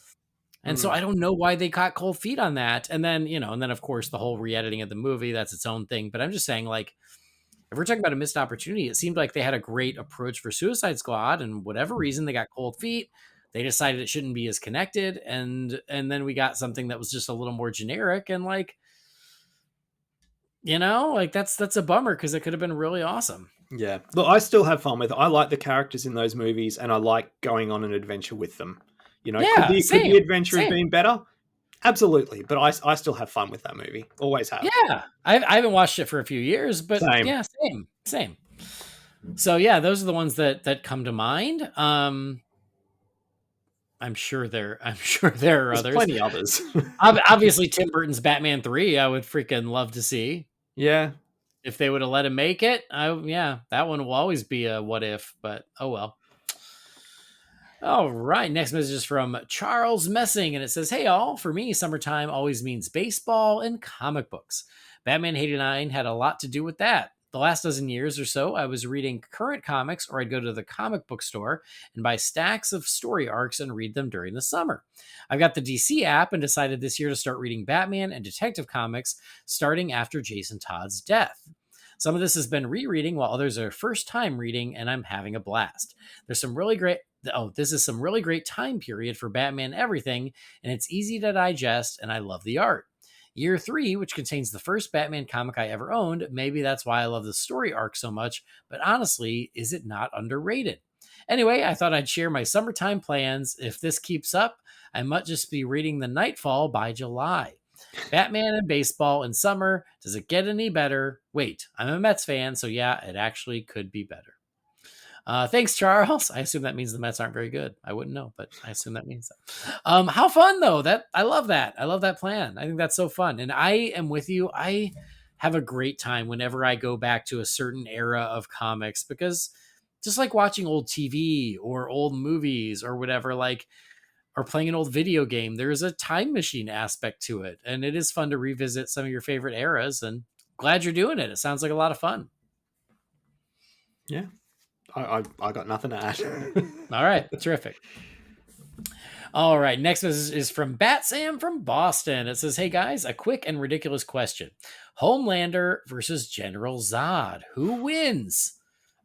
And so I don't know why they caught cold feet on that. And then, of course, the whole re-editing of the movie, that's its own thing. But I'm just saying, like, if we're talking about a missed opportunity, it seemed like they had a great approach for Suicide Squad, and whatever reason they got cold feet. They decided it shouldn't be as connected, and then we got something that was just a little more generic, and like, that's a bummer because it could have been really awesome. Yeah. Look, I still have fun with it. I like the characters in those movies, and I like going on an adventure with them. Could the adventure have been better? Absolutely. But I still have fun with that movie. Always have. Yeah. I haven't watched it for a few years, but Same. Yeah, same. So yeah, those are the ones that come to mind. I'm sure there are There's others. plenty others. Obviously, Tim Burton's Batman 3, I would freaking love to see. Yeah. If they would have let him make it, that one will always be a what if, but oh well. All right, next message is from Charles Messing, and it says, "Hey all, for me, summertime always means baseball and comic books. Batman 89 had a lot to do with that. The last dozen years or so, I was reading current comics, or I'd go to the comic book store and buy stacks of story arcs and read them during the summer. I've got the DC app and decided this year to start reading Batman and Detective Comics starting after Jason Todd's death. Some of this has been rereading, while others are first time reading, and I'm having a blast. This is some really great time period for Batman everything, and it's easy to digest, and I love the art. Year 3, which contains the first Batman comic I ever owned, maybe that's why I love the story arc so much, but honestly, is it not underrated? Anyway, I thought I'd share my summertime plans. If this keeps up, I might just be reading The Nightfall by July. Batman and baseball in summer. Does it get any better? Wait, I'm a Mets fan, so yeah, it actually could be better. Thanks, Charles. I assume that means the Mets aren't very good. I wouldn't know, but I assume that means that. How fun though! I love that. I love that plan. I think that's so fun. And I am with you. I have a great time whenever I go back to a certain era of comics, because just like watching old TV or old movies or whatever, like, or playing an old video game, there's a time machine aspect to it. And it is fun to revisit some of your favorite eras, and glad you're doing it. It sounds like a lot of fun. Yeah. I got nothing to add. All right, terrific. All right, next message is from Bat Sam from Boston. It says, "Hey guys, a quick and ridiculous question: Homelander versus General Zod. Who wins?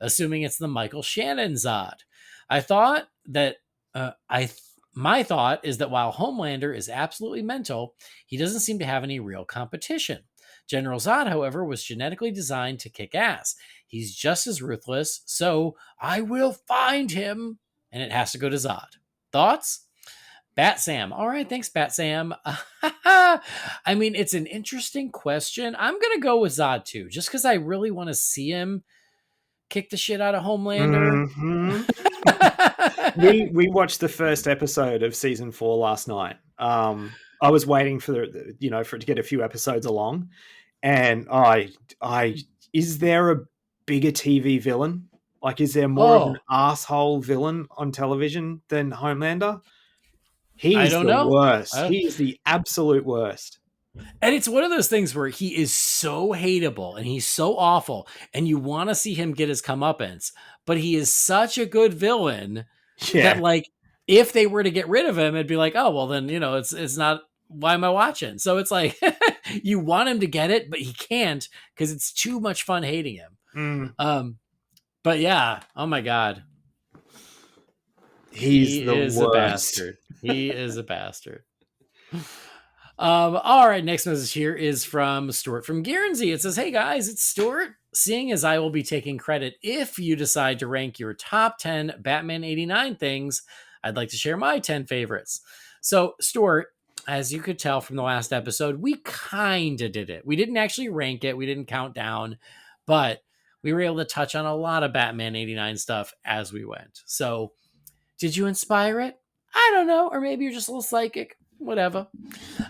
Assuming it's the Michael Shannon Zod. I thought that my thought is that while Homelander is absolutely mental, he doesn't seem to have any real competition. General Zod, however, was genetically designed to kick ass. He's just as ruthless, so I will find him, and it has to go to Zod. Thoughts?" Bat Sam. All right, thanks, Bat Sam. I mean, it's an interesting question. I'm going to go with Zod too, just because I really want to see him kick the shit out of Homelander. We watched the first episode of season 4 last night. I was waiting for for it to get a few episodes along, and is there a bigger TV villain? Like, is there more of an asshole villain on television than Homelander? I He's don't the know. worst. He is the absolute worst. And it's one of those things where he is so hateable and he's so awful, and you want to see him get his comeuppance, but he is such a good villain that, like, if they were to get rid of him, it'd be like, oh, well, then, it's not, why am I watching? So it's like, you want him to get it, but he can't because it's too much fun hating him. But yeah, oh my God. He is a bastard. He is a bastard. All right, next message here is from Stuart from Guernsey. It says, "Hey guys, it's Stuart. Seeing as I will be taking credit if you decide to rank your top 10 Batman 89 things, I'd like to share my 10 favorites." So, Stuart, as you could tell from the last episode, we kind of did it. We didn't actually rank it. We didn't count down, but we were able to touch on a lot of Batman 89 stuff as we went. So, did you inspire it? I don't know. Or maybe you're just a little psychic. Whatever.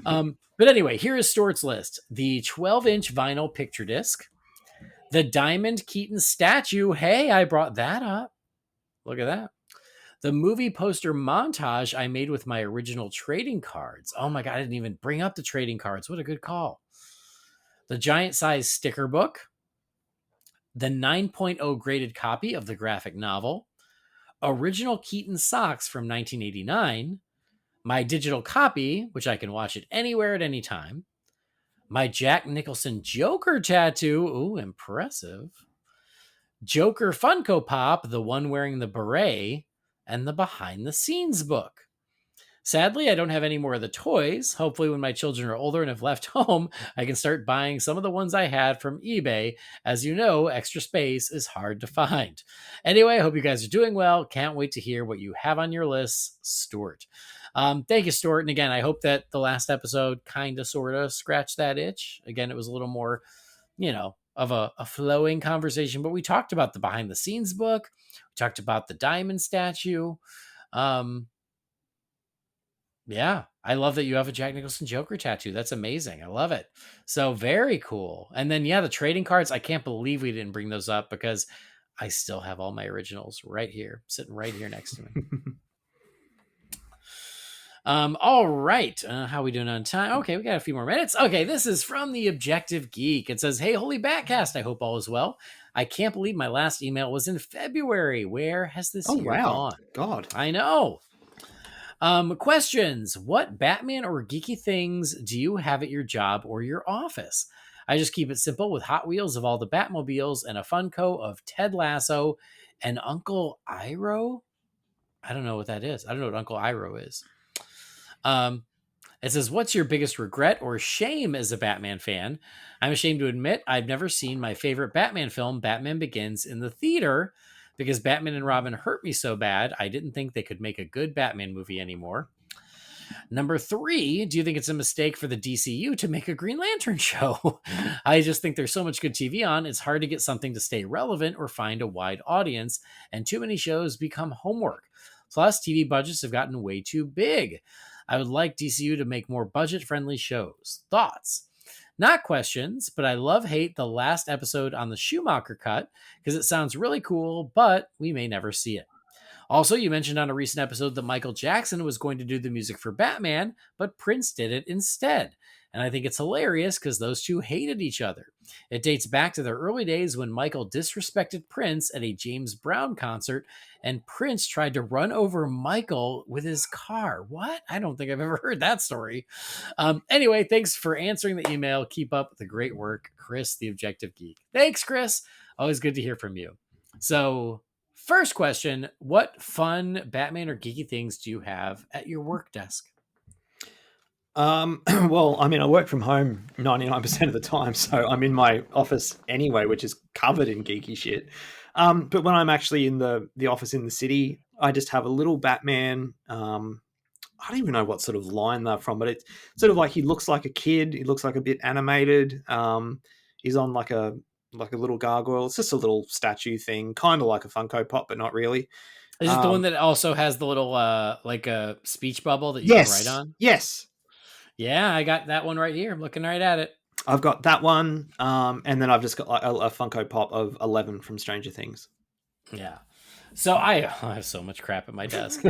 But anyway, here is Stuart's list. The 12-inch vinyl picture disc. The Diamond Keaton statue. Hey, I brought that up. Look at that. The movie poster montage I made with my original trading cards. Oh my God, I didn't even bring up the trading cards. What a good call. The giant size sticker book. The 9.0 graded copy of the graphic novel. Original Keaton socks from 1989. My digital copy, which I can watch it anywhere at any time. My Jack Nicholson Joker tattoo. Ooh, impressive. Joker Funko Pop, the one wearing the beret, and the behind the scenes book. Sadly, I don't have any more of the toys. Hopefully, when my children are older and have left home, I can start buying some of the ones I had from eBay. As you know, extra space is hard to find. Anyway, I hope you guys are doing well. Can't wait to hear what you have on your list, Stuart. Thank you, Stuart. And again, I hope that the last episode kind of sort of scratched that itch. Again, it was a little more, of a flowing conversation, but we talked about the behind the scenes book. We talked about the diamond statue. Yeah, I love that you have a Jack Nicholson Joker tattoo. That's amazing. I love it. So very cool. And then, yeah, the trading cards, I can't believe we didn't bring those up because I still have all my originals right here, sitting right here next to me. All right. How are we doing on time? Okay, we got a few more minutes. Okay, this is from the Objective Geek. It says, "Hey, Holy BatCast, I hope all is well. I can't believe my last email was in February. Where has this year gone?" God. I know. Questions. What Batman or geeky things do you have at your job or your office? I just keep it simple with Hot Wheels of all the Batmobiles and a Funko of Ted Lasso and Uncle Iroh. I don't know what that is. I don't know what Uncle Iroh is. It says, "What's your biggest regret or shame as a Batman fan? I'm ashamed to admit I've never seen my favorite Batman film, Batman Begins, in the theater because Batman and Robin hurt me so bad I didn't think they could make a good Batman movie anymore. Number 3, do you think it's a mistake for the DCU to make a Green Lantern show? I just think there's so much good TV on, it's hard to get something to stay relevant or find a wide audience, and too many shows become homework. Plus, TV budgets have gotten way too big. I would like DCU to make more budget-friendly shows. Thoughts?" Not questions, but I hate the last episode on the Schumacher cut because it sounds really cool, but we may never see it. Also, you mentioned on a recent episode that Michael Jackson was going to do the music for Batman, but Prince did it instead. and I think it's hilarious because those two hated each other. It dates back to their early days when Michael disrespected Prince at a James Brown concert, and Prince tried to run over Michael with his car. What? I don't think I've ever heard that story. Anyway, thanks for answering the email. Keep up the great work, Chris, the Objective Geek. Thanks, Chris. Always good to hear from you. So, first question, what fun Batman or geeky things do you have at your work desk? Well, I mean, I work from home 99% of the time, so I'm in my office anyway, which is covered in geeky shit. But when I'm actually in the office in the city, I just have a little Batman. I don't even know what sort of line they're from, but it's sort of like he looks like a kid. He looks like a bit animated. He's on like a little gargoyle. It's just a little statue thing, kind of like a Funko Pop, but not really. Is it the one that also has the little like a speech bubble that you can write on? Yes. Yeah, I got that one right here. I'm looking right at it. I've got that one, and then I've just got a Funko Pop of 11 from Stranger Things. Yeah. So I have so much crap at my desk.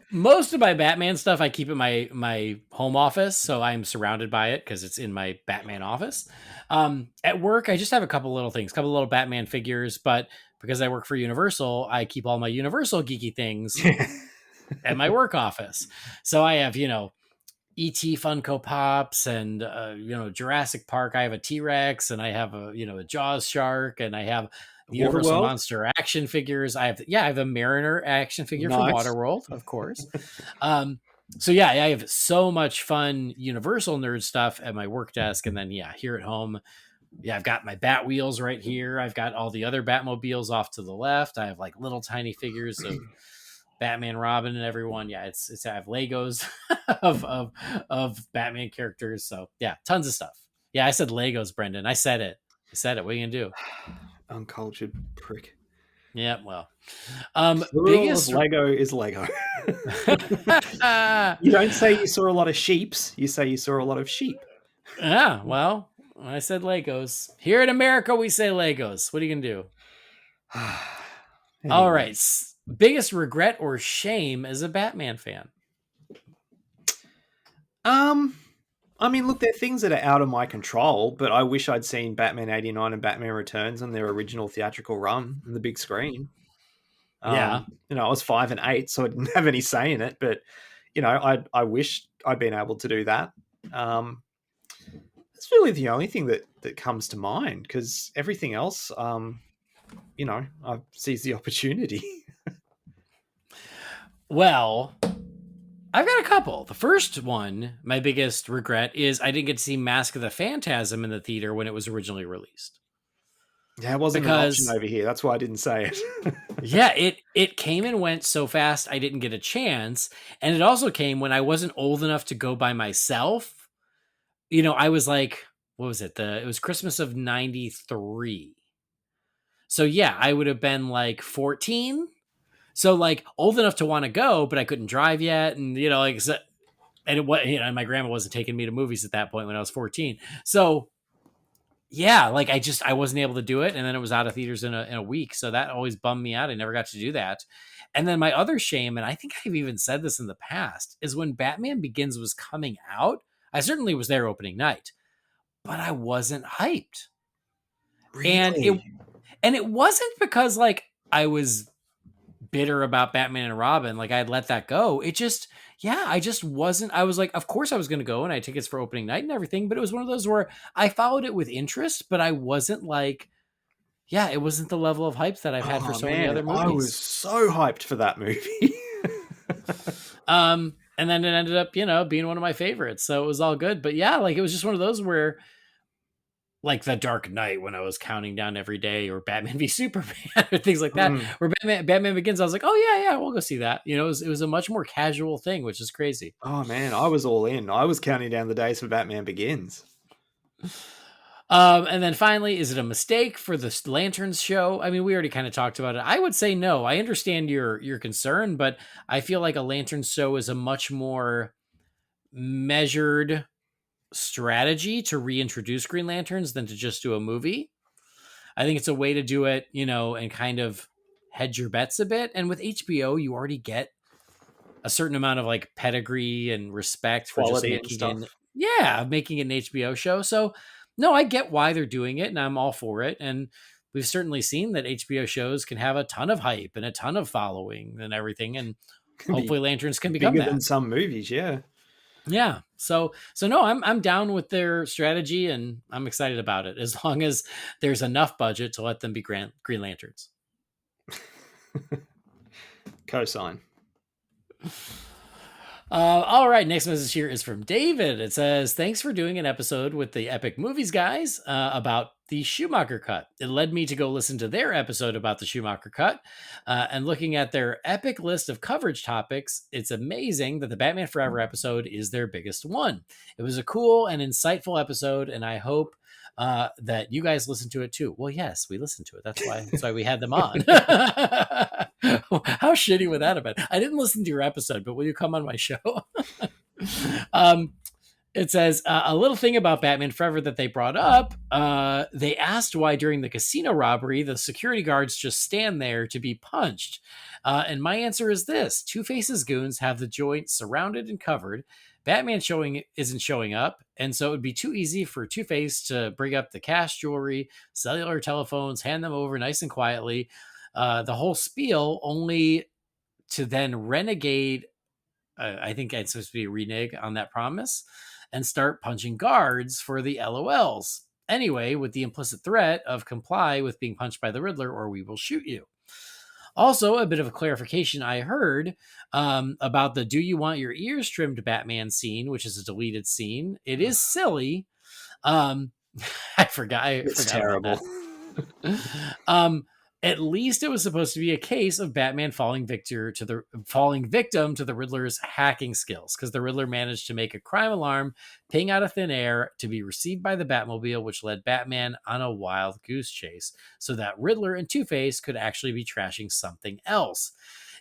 Most of my Batman stuff I keep at my home office, so I'm surrounded by it because it's in my Batman office. At work, I just have a couple little things, couple little Batman figures, but because I work for Universal, I keep all my Universal geeky things at my work office. So I have, E.T. Funko Pops and, Jurassic Park. I have a T-Rex and I have a Jaws shark and I have the Universal Monster action figures. I have a Mariner action figure from Waterworld, of course. So yeah, I have so much fun Universal nerd stuff at my work desk. And then, here at home, I've got my Bat wheels right here. I've got all the other Batmobiles off to the left. I have like little tiny figures of Batman, Robin, and everyone. Yeah, it's I have Legos of Batman characters. So yeah, tons of stuff. Yeah, I said Legos, Brendan. I said it. What are you gonna do? Uncultured prick. Yeah, well. Biggest Lego is Lego. You don't say you saw a lot of sheeps. You say you saw a lot of sheep. Yeah, well, I said Legos. Here in America, we say Legos. What are you gonna do? Anyway. All right. Biggest regret or shame as a Batman fan? I mean, look, there are things that are out of my control, but I wish I'd seen Batman 89 and Batman Returns on their original theatrical run on the big screen. I was 5 and 8, so I didn't have any say in it, but I wish I'd been able to do that. That's really the only thing that comes to mind, because everything else, I seize the opportunity. Well, I've got a couple. The first one, my biggest regret, is I didn't get to see Mask of the Phantasm in the theater when it was originally released. Yeah, it wasn't an option over here. That's why I didn't say it. Yeah, it came and went so fast I didn't get a chance. And it also came when I wasn't old enough to go by myself. I was like, what was it? It was Christmas of 93. So yeah, I would have been like 14. So like old enough to want to go, but I couldn't drive yet. And, and my grandma wasn't taking me to movies at that point when I was 14. So yeah, like I wasn't able to do it. And then it was out of theaters in a week. So that always bummed me out. I never got to do that. And then my other shame, and I think I've even said this in the past, is when Batman Begins was coming out, I certainly was there opening night, but I wasn't hyped. Really? And it wasn't because like I was bitter about Batman and Robin, like I had let that go. It just, I just wasn't. I was like, of course I was going to go, and I had tickets for opening night and everything, but it was one of those where I followed it with interest, but I wasn't like, it wasn't the level of hype that I've had for so many other movies. I was so hyped for that movie. And then it ended up, being one of my favorites, so it was all good. But yeah, like it was just one of those where, like The Dark Knight, when I was counting down every day, or Batman v Superman, or things like that, where Batman Begins, I was like, oh yeah, we'll go see that. It was a much more casual thing, which is crazy. Oh man, I was all in. I was counting down the days for Batman Begins. And then finally, is it a mistake for the Lanterns show? I mean, we already kind of talked about it. I would say no. I understand your concern, but I feel like a Lanterns show is a much more measured strategy to reintroduce Green Lanterns than to just do a movie. I think it's a way to do it, and kind of hedge your bets a bit. And with HBO, you already get a certain amount of like pedigree and respect for quality just making Yeah, making it an HBO show. So, no, I get why they're doing it, and I'm all for it. And we've certainly seen that HBO shows can have a ton of hype and a ton of following and everything. And Can be hopefully, Lanterns can become bigger that. than some movies. Yeah. Yeah. So no, I'm down with their strategy, and I'm excited about it as long as there's enough budget to let them be Green Lanterns. Cosign. All right, next message here is from David. It says, "Thanks for doing an episode with the Epic Movies guys about the Schumacher cut. It led me to go listen to their episode about the Schumacher cut, and looking at their epic list of coverage topics, it's amazing that the Batman Forever episode is their biggest one. It was a cool and insightful episode, and I hope that you guys listen to it too." Well, yes, we listened to it. That's why we had them on. How shitty would that have been? I didn't listen to your episode, but will you come on my show? It says a little thing about Batman Forever that they brought up. They asked why during the casino robbery the security guards just stand there to be punched, and my answer is this: Two-Face's goons have the joint surrounded and covered. Batman isn't showing up, and so it would be too easy for Two-Face to bring up the cash, jewelry, cellular telephones, hand them over nice and quietly. The whole spiel, only to then renegade. I think it's supposed to be a renege on that promise and start punching guards for the LOLs. Anyway, with the implicit threat of comply with being punched by the Riddler or we will shoot you. Also, a bit of a clarification I heard about the "Do you want your ears trimmed" Batman scene, which is a deleted scene. It is silly. I forgot. It's terrible. At least it was supposed to be a case of Batman falling victim to the Riddler's hacking skills, because the Riddler managed to make a crime alarm ping out of thin air to be received by the Batmobile, which led Batman on a wild goose chase, so that Riddler and Two-Face could actually be trashing something else.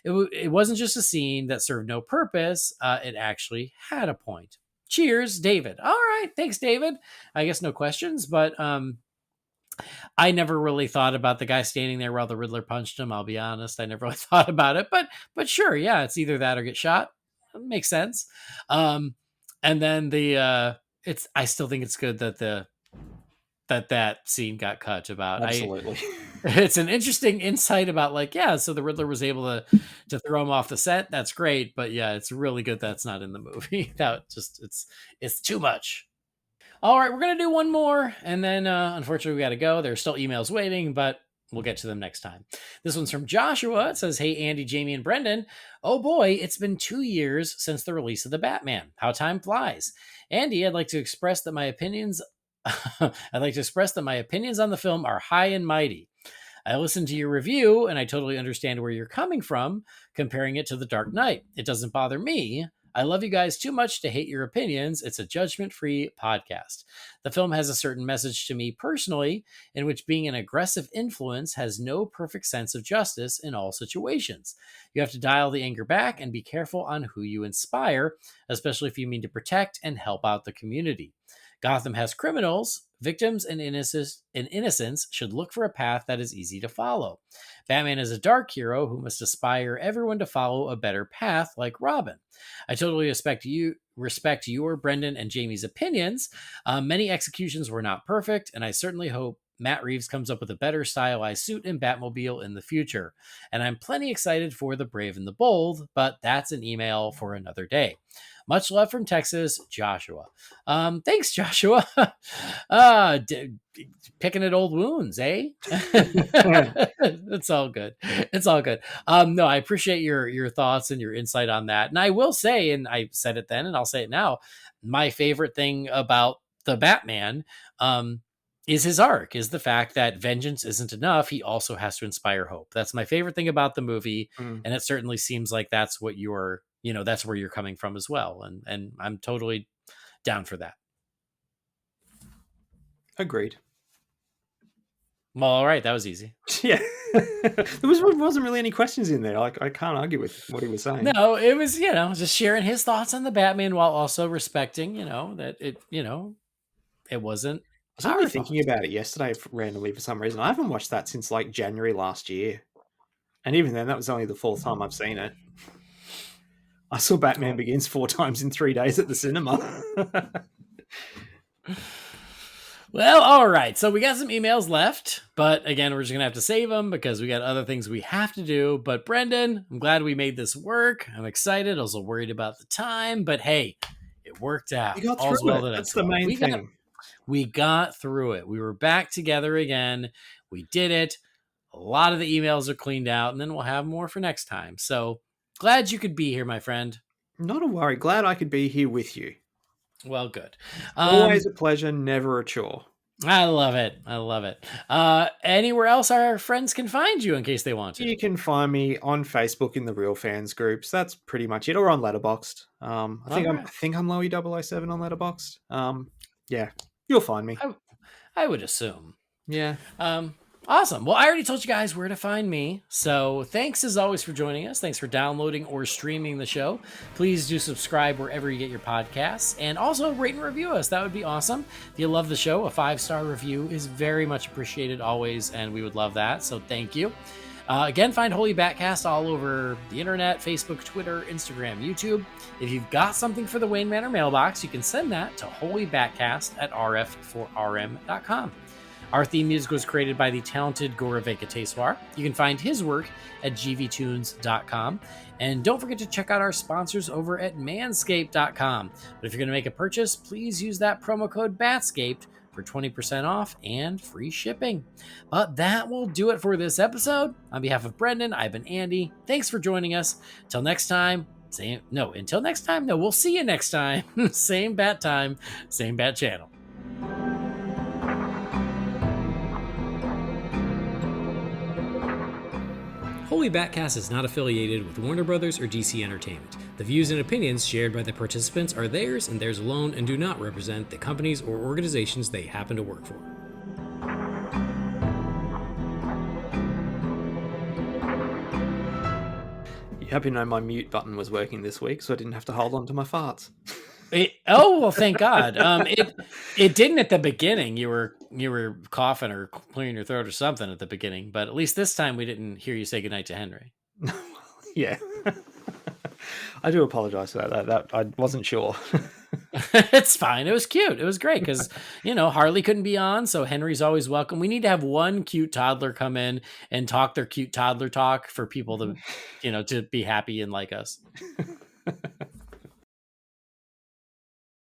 It wasn't just a scene that served no purpose. It actually had a point. Cheers, David. All right, thanks, David. I guess no questions, but I never really thought about the guy standing there while the Riddler punched him. I'll be honest. I never really thought about it, but sure. Yeah. It's either that or get shot. It makes sense. And then I still think it's good that that scene got cut about. Absolutely. It's an interesting insight about so the Riddler was able to throw him off the set. That's great. But yeah, it's really good that's not in the movie. It's too much. All right, we're going to do one more, and then unfortunately we got to go. There's still emails waiting, but we'll get to them next time. This one's from Joshua. It says, "Hey, Andy, Jamie, and Brendan. Oh boy, it's been 2 years since the release of The Batman. How time flies. Andy, I'd like to express that my opinions on the film are high and mighty. I listened to your review, and I totally understand where you're coming from, comparing it to The Dark Knight. It doesn't bother me. I love you guys too much to hate your opinions. It's a judgment-free podcast. The film has a certain message to me personally, in which being an aggressive influence has no perfect sense of justice in all situations. You have to dial the anger back and be careful on who you inspire, especially if you mean to protect and help out the community. Gotham has criminals. Victims and innocents should look for a path that is easy to follow. Batman is a dark hero who must aspire everyone to follow a better path, like Robin. I totally respect your, Brendan, and Jamie's opinions. Many executions were not perfect, and I certainly hope Matt Reeves comes up with a better stylized suit and Batmobile in the future. And I'm plenty excited for The Brave and the Bold, but that's an email for another day. Much love from Texas, Joshua." Thanks, Joshua. Picking at old wounds, eh? It's all good. It's all good. No, I appreciate your thoughts and your insight on that. And I will say, and I said it then, and I'll say it now, my favorite thing about the Batman is his arc, is the fact that vengeance isn't enough. He also has to inspire hope. That's my favorite thing about the movie. And it certainly seems like that's what that's where you're coming from as well. And I'm totally down for that. Agreed. Well, all right. That was easy. Yeah. wasn't really any questions in there. Like, I can't argue with what he was saying. No, it was, just sharing his thoughts on the Batman while also respecting, that it wasn't. I was really thinking about it yesterday randomly for some reason. I haven't watched that since like January last year. And even then, that was only the 4th time I've seen it. I saw Batman Begins 4 times in 3 days at the cinema. Well, all right. So we got some emails left, but again, we're just going to have to save them because we got other things we have to do. But Brendan, I'm glad we made this work. I'm excited. I was a little worried about the time, but hey, it worked out. You got All's through well it. that That's ends the well. main thing. We got through it. We were back together again. We did it. A lot of the emails are cleaned out, and then we'll have more for next time. So glad you could be here, my friend. Not a worry. Glad I could be here with you. Well, good. Always a pleasure, never a chore. I love it. I love it. Anywhere else our friends can find you in case they want to? You can find me on Facebook in the Real Fans groups. That's pretty much it, or on Letterboxd. I think I'm Lowy007 on Letterboxd. Yeah, you'll find me. I would assume. Yeah. Awesome. Well, I already told you guys where to find me. So thanks as always for joining us. Thanks for downloading or streaming the show. Please do subscribe wherever you get your podcasts, and also rate and review us. That would be awesome. If you love the show, a 5-star review is very much appreciated always, and we would love that. So thank you. Again, find Holy BatCast all over the internet, Facebook, Twitter, Instagram, YouTube. If you've got something for the Wayne Manor Mailbox, you can send that to holybatcast@rf4rm.com. Our theme music was created by the talented Gora Venkateswar. You can find his work at gvtunes.com. And don't forget to check out our sponsors over at manscaped.com. But if you're going to make a purchase, please use that promo code BATSCAPED for 20% off and free shipping. But that will do it for this episode. On behalf of Brendan, I've been Andy. Thanks for joining us. Until next time. We'll see you next time. Same bat time, same bat channel. Holy BatCast is not affiliated with Warner Brothers or DC Entertainment. The views and opinions shared by the participants are theirs and theirs alone and do not represent the companies or organizations they happen to work for. You happy to know my mute button was working this week, so I didn't have to hold on to my farts. Well, thank God. It didn't at the beginning. You were coughing or clearing your throat or something at the beginning, but at least this time we didn't hear you say goodnight to Henry. Yeah. I do apologize for that. I wasn't sure. It's fine. It was cute. It was great because, Harley couldn't be on, so Henry's always welcome. We need to have one cute toddler come in and talk their cute toddler talk for people to, to be happy and like us.